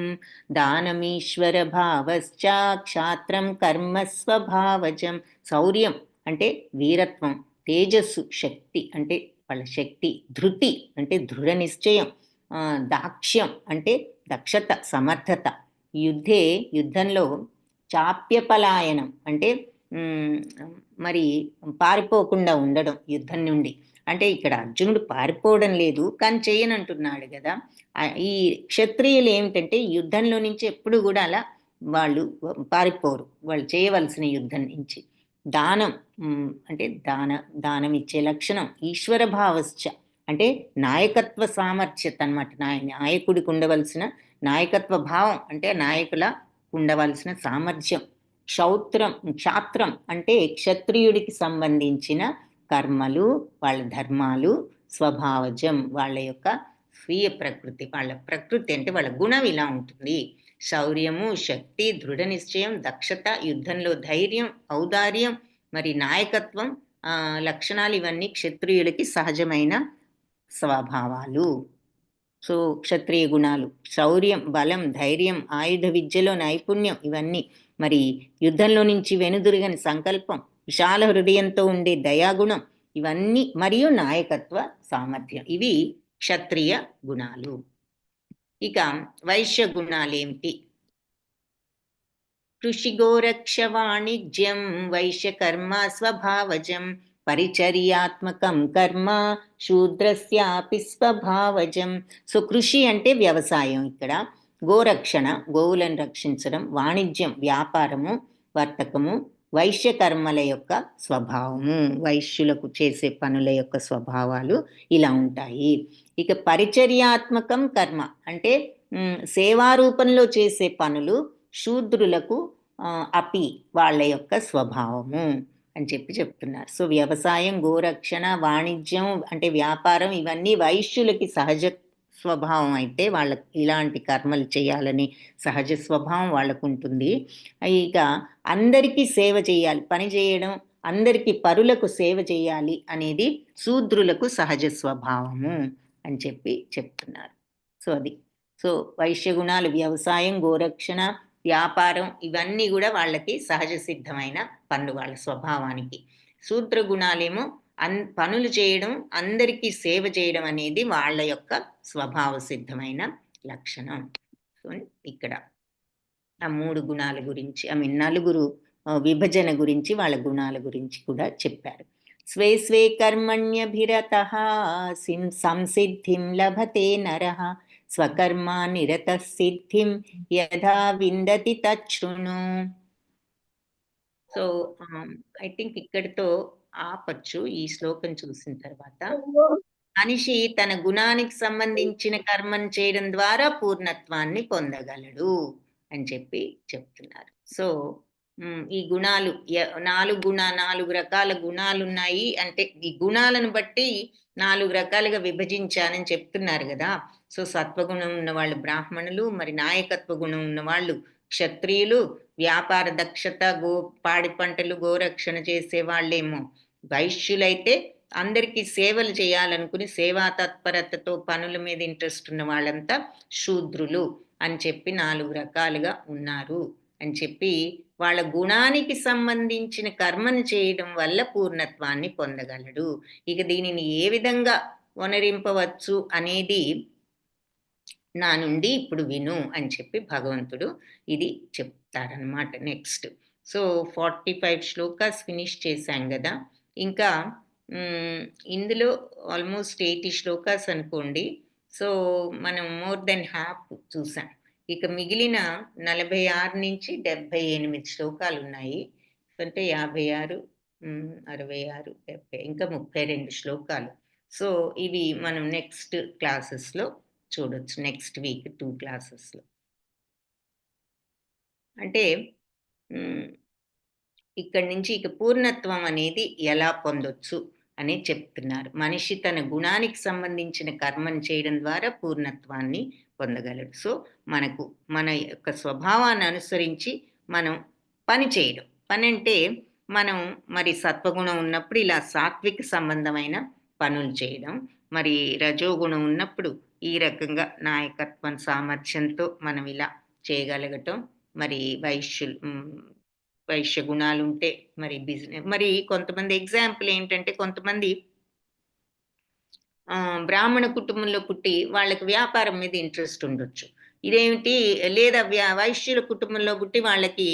దానమీశ్వర భావశ్చ క్షాత్రం కర్మ స్వభావజం. శౌర్యం అంటే వీరత్వం, తేజస్సు శక్తి అంటే వాళ్ళ శక్తి, ధృతి అంటే దృఢ నిశ్చయం, దాక్ష్యం అంటే దక్షత, సమర్థత, యుద్ధంలో చాప్యపలాయనం అంటే మరి పారిపోకుండా ఉండడం యుద్ధం నుండి. అంటే ఇక్కడ అర్జునుడు పారిపోవడం లేదు, కానీ చేయనంటున్నాడు కదా. ఈ క్షత్రియులు ఏమిటంటే యుద్ధంలో నుంచి ఎప్పుడు కూడా అలా వాళ్ళు పారిపోరు, వాళ్ళు చేయవలసిన యుద్ధం నుంచి. దానం అంటే దానం ఇచ్చే లక్షణం. ఈశ్వర భావశ్చ అంటే నాయకత్వ సామర్థ్యత అన్నమాట. నాయకుడికి ఉండవలసిన నాయకత్వ భావం అంటే నాయకుల ఉండవలసిన సామర్థ్యం. క్షాత్రం అంటే క్షత్రియుడికి సంబంధించిన కర్మలు, వాళ్ళ ధర్మాలు, స్వభావజం వాళ్ళ యొక్క స్వీయ ప్రకృతి. వాళ్ళ ప్రకృతి అంటే వాళ్ళ గుణం ఇలా ఉంటుంది. శౌర్యము, శక్తి, దృఢ నిశ్చయం, దక్షత, యుద్ధంలో ధైర్యం, ఔదార్యం, మరి నాయకత్వం లక్షణాలు ఇవన్నీ క్షత్రియులకి సహజమైన స్వభావాలు. సో క్షత్రియ గుణాలు శౌర్యం, బలం, ధైర్యం, ఆయుధ విద్యలో నైపుణ్యం, ఇవన్నీ మరి యుద్ధంలో నుంచి వెనుదిరగని సంకల్పం, విశాల హృదయంతో ఉండే దయాగుణం, ఇవన్నీ మరియు నాయకత్వ సామర్థ్యం. ఇవి క్షత్రియ గుణాలు. ఇక వైశ్య గుణాలేమిటి? కృషి, గోరక్ష, వాణిజ్యం, వైశ్య కర్మ స్వభావజం, పరిచర్యాత్మకం కర్మ శూద్రస్యాపి స్వభావజం. సో కృషి అంటే వ్యవసాయం, ఇక్కడ గోరక్షణ గోవులను రక్షించడం, వాణిజ్యం వ్యాపారము, వర్తకము, వైశ్య కర్మల యొక్క స్వభావము, వైశ్యులకు చేసే పనుల యొక్క స్వభావాలు ఇలా ఉంటాయి. ఇక పరిచర్యాత్మకం కర్మ అంటే సేవారూపంలో చేసే పనులు శూద్రులకు అపి వాళ్ళ యొక్క స్వభావము అని చెప్తున్నారు. సో వ్యవసాయం, గోరక్షణ, వాణిజ్యం అంటే వ్యాపారం, ఇవన్నీ వైశ్యులకి సహజ స్వభావం అయితే వాళ్ళకి ఇలాంటి కర్మలు చేయాలని సహజ స్వభావం వాళ్ళకు ఉంటుంది. ఇక అందరికీ సేవ చేయాలి, పని చేయడం, అందరికీ పరులకు సేవ చేయాలి అనేది శూద్రులకు సహజ స్వభావము అని చెప్తున్నారు. సో అది సో వైశ్య గుణాలు వ్యవసాయం, గోరక్షణ, వ్యాపారం ఇవన్నీ కూడా వాళ్ళకి సహజ సిద్ధమైన పనులు వాళ్ళ స్వభావానికి. శూద్ర గుణాలేమో పనులు చేయడం, అందరికీ సేవ చేయడం అనేది వాళ్ళ యొక్క స్వభావ సిద్ధమైన లక్షణం. సో ఇక్కడ ఆ 3 గుణాల గురించి, 4 విభజన గురించి, వాళ్ళ గుణాల గురించి కూడా చెప్పారు. స్వే స్వే కర్మణ్యభిరతః సంసిద్ధిం లభతే నరః స్వకర్మ నిరత సిద్ధిం యథా విందతి తచ్ఛృణు. సో ఐ థింక్ ఇక్కడితో ఆపచ్చు ఈ శ్లోకం చూసిన తర్వాత. మనిషి తన గుణానికి సంబంధించిన కర్మను చేయడం ద్వారా పూర్ణత్వాన్ని పొందగలడు అని చెప్తున్నారు. సో ఈ గుణాలు 4 రకాల గుణాలు ఉన్నాయి అంటే ఈ గుణాలను బట్టి 4 రకాలుగా విభజించానని చెప్తున్నారు కదా. సో సత్వగుణం ఉన్న వాళ్ళు బ్రాహ్మణులు, మరి నాయకత్వ గుణం ఉన్న వాళ్ళు క్షత్రియులు, వ్యాపార దక్షత, పాడి పంటలు, గోరక్షణ చేసే వాళ్ళేమో వైశ్యులైతే, అందరికీ సేవలు చేయాలనుకుని సేవా తత్పరతతో పనుల మీద ఇంట్రెస్ట్ ఉన్న వాళ్ళంతా శూద్రులు అని 4 రకాలుగా ఉన్నారు అని వాళ్ళ గుణానికి సంబంధించిన కర్మను చేయడం వల్ల పూర్ణత్వాన్ని పొందగలడు. ఇక దీనిని ఏ విధంగా వనరింపవచ్చు అనేది నా నుండి ఇప్పుడు విను అని భగవంతుడు ఇది చెప్తారనమాట. నెక్స్ట్ సో 45 శ్లోకాస్ ఫినిష్ చేశాం కదా. ఇంకా ఇందులో ఆల్మోస్ట్ 80 శ్లోకాస్ అనుకోండి. సో మనం మోర్ దెన్ హాఫ్ చూసాం. ఇక మిగిలిన 46 నుంచి 78 శ్లోకాలు ఉన్నాయి. అంటే 56, 66, 70 ఇంకా 32 శ్లోకాలు. సో ఇవి మనం నెక్స్ట్ క్లాసెస్లో చూడొచ్చు. నెక్స్ట్ వీక్ 2 క్లాసెస్లో. అంటే ఇక్కడి నుంచి ఇక పూర్ణత్వం అనేది ఎలా పొందొచ్చు అని చెప్తున్నారు. మనిషి తన గుణానికి సంబంధించిన కర్మను చేయడం ద్వారా పూర్ణత్వాన్ని పొందగలడు. సో మనకు మన యొక్క స్వభావాన్ని అనుసరించి మనం పని చేయడం. పని అంటే మనం మరి సత్వగుణం ఉన్నప్పుడు ఇలా సాత్విక సంబంధమైన పనులు చేయడం, మరి రజోగుణం ఉన్నప్పుడు ఈ రకంగా నాయకత్వం సామర్థ్యంతో మనం ఇలా చేయగలగటం, మరి వైశ్య గుణాలు ఉంటే మరి మరి కొంతమంది ఎగ్జాంపుల్ ఏంటంటే కొంతమంది బ్రాహ్మణ కుటుంబంలో పుట్టి వాళ్ళకి వ్యాపారం మీద ఇంట్రెస్ట్ ఉండొచ్చు. ఇదేమిటి లేదా వైశ్యుల కుటుంబంలో పుట్టి వాళ్ళకి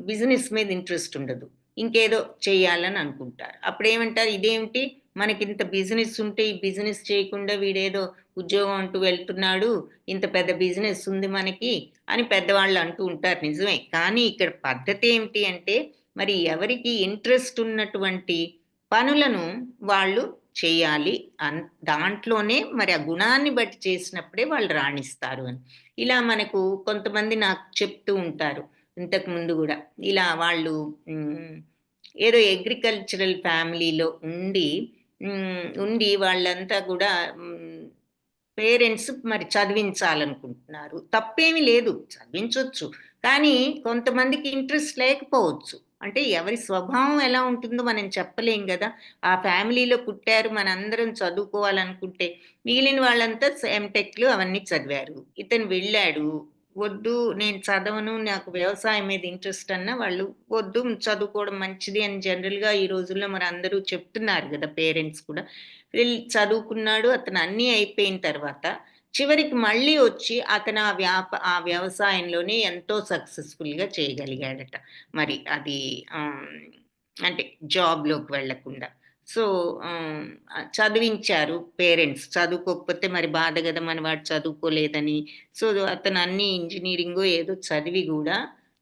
బిజినెస్ మీద ఇంట్రెస్ట్ ఉండదు. ఇంకేదో చేయాలని అనుకుంటారు. అప్పుడు ఏమంటారు, ఇదేమిటి మనకింత బిజినెస్ ఉంటే ఈ బిజినెస్ చేయకుండా వీడేదో ఉద్యోగం అంటూ వెళ్తున్నాడు, ఇంత పెద్ద బిజినెస్ ఉంది మనకి అని పెద్దవాళ్ళు అంటూ ఉంటారు. నిజమే. కానీ ఇక్కడ పద్ధతి ఏమిటి అంటే మరి ఎవరికి ఇంట్రెస్ట్ ఉన్నటువంటి పనులను వాళ్ళు చేయాలి. దాంట్లోనే మరి ఆ గుణాన్ని బట్టి చేసినప్పుడే వాళ్ళు రాణిస్తారు అని. ఇలా మనకు కొంతమంది నాకు చెప్తూ ఉంటారు. ఇంతకు ముందు కూడా ఇలా వాళ్ళు ఏదో అగ్రికల్చరల్ ఫ్యామిలీలో ఉండి వాళ్ళంతా కూడా పేరెంట్స్ మరి చదివించాలనుకుంటున్నారు. తప్పేమీ లేదు, చదివించవచ్చు. కానీ కొంతమందికి ఇంట్రెస్ట్ లేకపోవచ్చు. అంటే ఎవరి స్వభావం ఎలా ఉంటుందో మనం చెప్పలేం కదా. ఆ ఫ్యామిలీలో పుట్టారు, మనందరం చదువుకోవాలనుకుంటే మిగిలిన వాళ్ళంతా ఎంటెక్లు అవన్నీ చదివారు. ఇతను వెళ్ళాడు, వద్దు నేను చదవను, నాకు వ్యవసాయం మీద ఇంట్రెస్ట్ అన్నా వాళ్ళు వద్దు చదువుకోవడం మంచిది అని జనరల్గా ఈ రోజుల్లో మరి అందరూ చెప్తున్నారు కదా. పేరెంట్స్ కూడా వెళ్ళి చదువుకున్నాడు, అతను అన్నీ అయిపోయిన తర్వాత చివరికి మళ్ళీ వచ్చి అతను ఆ వ్యవసాయంలోనే ఎంతో సక్సెస్ఫుల్గా చేయగలిగాడట. మరి అది అంటే జాబ్లోకి వెళ్లకుండా. సో చదివించారు పేరెంట్స్. చదువుకోకపోతే మరి బాధ కదా మన వాడు చదువుకోలేదని. సో అతను అన్ని ఇంజనీరింగో ఏదో చదివి కూడా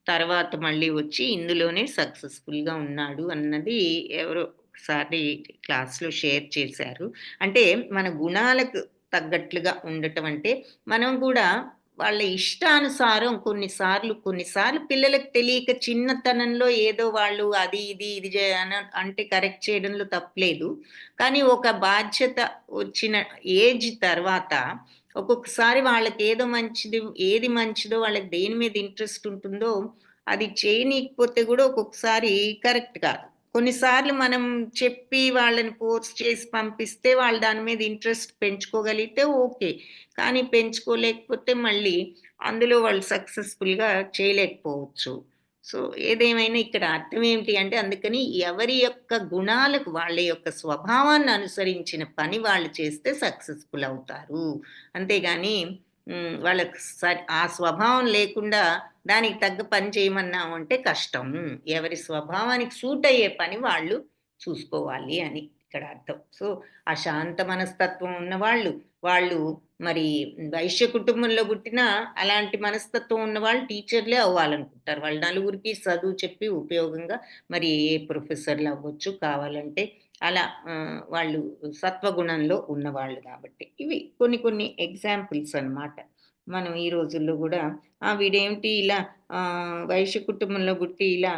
తర్వాత మళ్ళీ వచ్చి ఇందులోనే సక్సెస్ఫుల్గా ఉన్నాడు అన్నది ఎవరో ఒకసారి క్లాస్లో షేర్ చేశారు. అంటే మన గుణాలకు తగ్గట్లుగా ఉండటం అంటే మనం కూడా వాళ్ళ ఇష్టానుసారం కొన్నిసార్లు పిల్లలకు తెలియక చిన్నతనంలో ఏదో వాళ్ళు అది ఇది అంటే కరెక్ట్ చేయడంలో తప్పలేదు. కానీ ఒక బాధ్యత వచ్చిన ఏజ్ తర్వాత ఒక్కొక్కసారి వాళ్ళకి ఏది మంచిదో వాళ్ళకి దేని మీద ఇంట్రెస్ట్ ఉంటుందో అది చేయనీయకపోతే కూడా ఒక్కొక్కసారి కరెక్ట్ కాదు. కొన్నిసార్లు మనం చెప్పి వాళ్ళని ఫోర్స్ చేసి పంపిస్తే వాళ్ళు దాని మీద ఇంట్రెస్ట్ పెంచుకోగలిగితే ఓకే. కానీ పెంచుకోలేకపోతే మళ్ళీ అందులో వాళ్ళు సక్సెస్ఫుల్గా చేయలేకపోవచ్చు. సో ఏదేమైనా ఇక్కడ అర్థం ఏమిటి అంటే అందుకని ఎవరి యొక్క గుణాలకు వాళ్ళ యొక్క స్వభావాన్ని అనుసరించిన పని వాళ్ళు చేస్తే సక్సెస్ఫుల్ అవుతారు. అంతేగాని వాళ్ళకి ఆ స్వభావం లేకుండా దానికి తగ్గ పని చేయమన్నాము అంటే కష్టం. ఎవరి స్వభావానికి సూట్ అయ్యే పని వాళ్ళు చూసుకోవాలి అని ఇక్కడ అర్థం. సో ఆ శాంత మనస్తత్వం ఉన్నవాళ్ళు మరి వైశ్య కుటుంబంలో పుట్టిన అలాంటి మనస్తత్వం ఉన్న వాళ్ళు టీచర్లే అవ్వాలనుకుంటారు. వాళ్ళు నలుగురికి చదువు చెప్పి ఉపయోగంగా మరి ఏ ప్రొఫెసర్లు అవ్వచ్చు కావాలంటే అలా వాళ్ళు సత్వగుణంలో ఉన్నవాళ్ళు కాబట్టి. ఇవి కొన్ని ఎగ్జాంపుల్స్ అన్నమాట. మనం ఈ రోజుల్లో కూడా వీడేమిటి ఇలా వైశ్య కుటుంబంలో పుట్టి ఇలా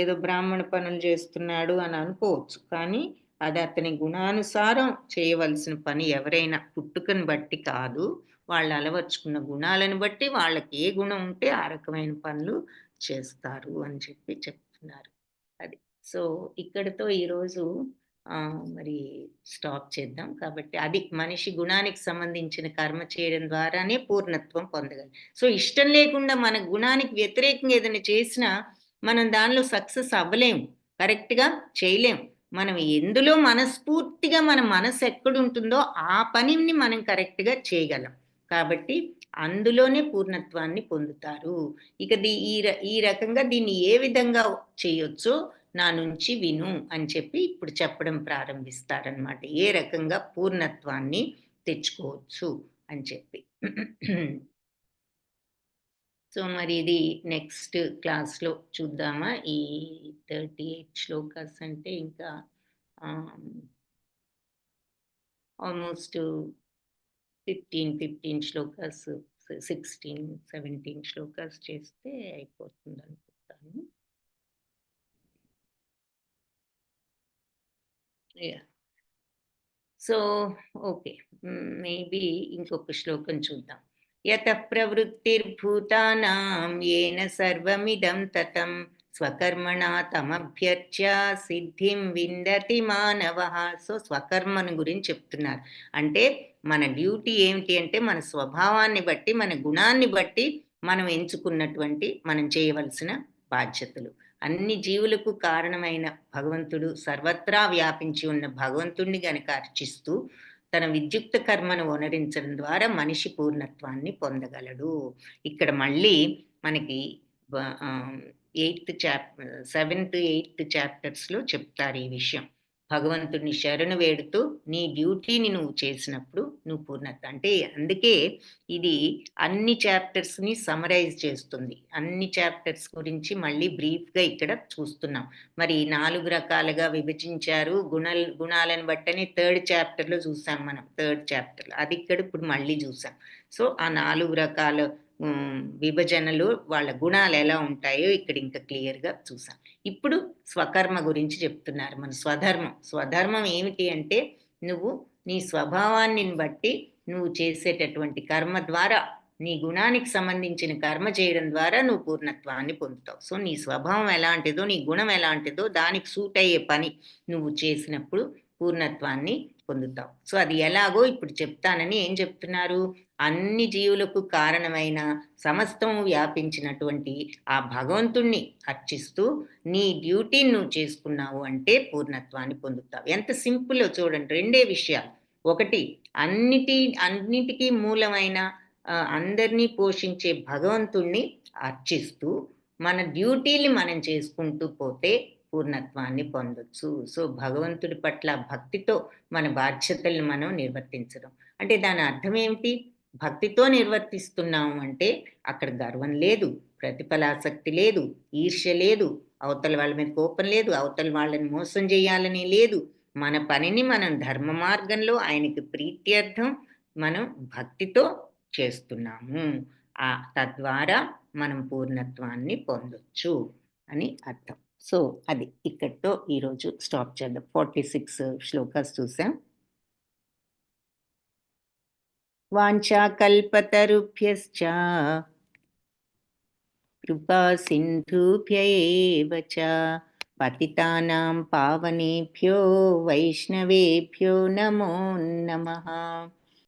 ఏదో బ్రాహ్మణ పనులు చేస్తున్నాడు అని అనుకోవచ్చు. కానీ అది అతని గుణానుసారం చేయవలసిన పని. ఎవరైనా పుట్టుకను బట్టి కాదు, వాళ్ళు అలవర్చుకున్న గుణాలను బట్టి వాళ్ళకి ఏ గుణం ఉంటే ఆ రకమైన పనులు చేస్తారు అని చెప్తున్నారు. అది. సో ఇక్కడితో ఈరోజు మరి స్టాప్ చేద్దాం. కాబట్టి అది మనిషి గుణానికి సంబంధించిన కర్మ చేయడం ద్వారానే పూర్ణత్వం పొందగలం. సో ఇష్టం లేకుండా మన గుణానికి వ్యతిరేకంగా ఏదైనా చేసినా మనం దానిలో సక్సెస్ అవ్వలేము, కరెక్ట్గా చేయలేము. మనం ఎందులో మనస్ఫూర్తిగా మన మనసు ఎక్కడుంటుందో ఆ పనిని మనం కరెక్ట్గా చేయగలం. కాబట్టి అందులోనే పూర్ణత్వాన్ని పొందుతారు. ఇక ఈ రకంగా దీన్ని ఏ విధంగా చేయొచ్చో నా నుంచి విను అని చెప్పి ఇప్పుడు చెప్పడం ప్రారంభిస్తారనమాట. ఏ రకంగా పూర్ణత్వాన్ని తెచ్చుకోవచ్చు అని చెప్పి. సో మరి ఇది నెక్స్ట్ క్లాస్లో చూద్దామా? ఈ 38 శ్లోకాస్ అంటే ఇంకా ఆల్మోస్ట్ 15 శ్లోకాస్, 16, 17 శ్లోకాస్ చేస్తే అయిపోతుంది అనుకుంటాను. సో ఓకే, మేబీ ఇంకొక శ్లోకం చూద్దాం. యత ప్రవృత్తిర్భూతానాం ఏన సర్వమిదం తతం స్వకర్మణా తమభ్యర్చ్య సిద్ధిం విందతి మానవః. సో స్వకర్మను గురించి చెప్తున్నారు. అంటే మన డ్యూటీ ఏమిటి అంటే మన స్వభావాన్ని బట్టి, మన గుణాన్ని బట్టి మనం ఎంచుకున్నటువంటి మనం చేయవలసిన బాధ్యతలు. అన్ని జీవులకు కారణమైన భగవంతుడు, సర్వత్రా వ్యాపించి ఉన్న భగవంతుడిని గనక అర్చిస్తూ తన విద్యుక్త కర్మను వనరించడం ద్వారా మనిషి పూర్ణత్వాన్ని పొందగలడు. ఇక్కడ మళ్ళీ మనకి 7th, 8th చాప్టర్స్లో చెప్తారు ఈ విషయం. భగవంతుడిని శరణు వేడుతూ నీ డ్యూటీని నువ్వు చేసినప్పుడు నువ్వు పూర్ణత్వం. అంటే అందుకే ఇది అన్ని చాప్టర్స్ని సమరైజ్ చేస్తుంది. అన్ని చాప్టర్స్ గురించి మళ్ళీ బ్రీఫ్గా ఇక్కడ చూస్తున్నాం. మరి 4 రకాలుగా విభజించారు గుణాలను బట్టని 3rd చాప్టర్లో చూసాం మనం. 3rd చాప్టర్లో అది ఇక్కడ ఇప్పుడు మళ్ళీ చూసాం. సో ఆ 4 రకాల విభజనలు, వాళ్ళ గుణాలు ఎలా ఉంటాయో ఇక్కడ ఇంకా క్లియర్గా చూసాం. ఇప్పుడు స్వకర్మ గురించి చెప్తున్నారు. మన స్వధర్మం ఏమిటి అంటే నువ్వు నీ స్వభావాన్ని బట్టి నువ్వు చేసేటటువంటి కర్మ ద్వారా, నీ గుణానికి సంబంధించిన కర్మ చేయడం ద్వారా నువ్వు పూర్ణత్వాన్ని పొందుతావు. సో నీ స్వభావం ఎలాంటిదో, నీ గుణం ఎలాంటిదో దానికి సూట్ అయ్యే పని నువ్వు చేసినప్పుడు పూర్ణత్వాన్ని పొందుతావు. సో అది ఎలాగో ఇప్పుడు చెప్తానని ఏం చెప్తున్నారు? అన్ని జీవులకు కారణమైన సమస్తము వ్యాపించినటువంటి ఆ భగవంతుణ్ణి అర్చిస్తూ నీ డ్యూటీని నువ్వు చేసుకున్నావు అంటే పూర్ణత్వాన్ని పొందుతావు. ఎంత సింపుల్ చూడండి. 2 విషయాలు. ఒకటి, అన్నిటికీ మూలమైన అందరినీ పోషించే భగవంతుణ్ణి అర్చిస్తూ మన డ్యూటీని మనం చేసుకుంటూ పోతే పూర్ణత్వాన్ని పొందొచ్చు. సో భగవంతుడి పట్ల భక్తితో మన బాధ్యతలను మనం నిర్వర్తించడం అంటే దాని అర్థం ఏమిటి? భక్తితో నిర్వర్తిస్తున్నాము అంటే అక్కడ గర్వం లేదు, ప్రతిఫలాసక్తి లేదు, ఈర్ష్య లేదు, అవతల వాళ్ళ మీద కోపం లేదు, అవతల వాళ్ళని మోసం చేయాలని లేదు. మన పనిని మనం ధర్మ మార్గంలో ఆయనకి ప్రీత్యర్థం మనం భక్తితో చేస్తున్నాము. తద్వారా మనం పూర్ణత్వాన్ని పొందొచ్చు అని అర్థం. సో అది ఇక్కడితో ఈరోజు స్టాప్ చేద్దాం. 46 శ్లోకాస్ చూసాం. వాంఛాకల్పతరుభ్యశ్చ కృపా సింధుభ్య ఏవ చ పతితానాం పావనేభ్యో వైష్ణవేభ్యో నమో నమః.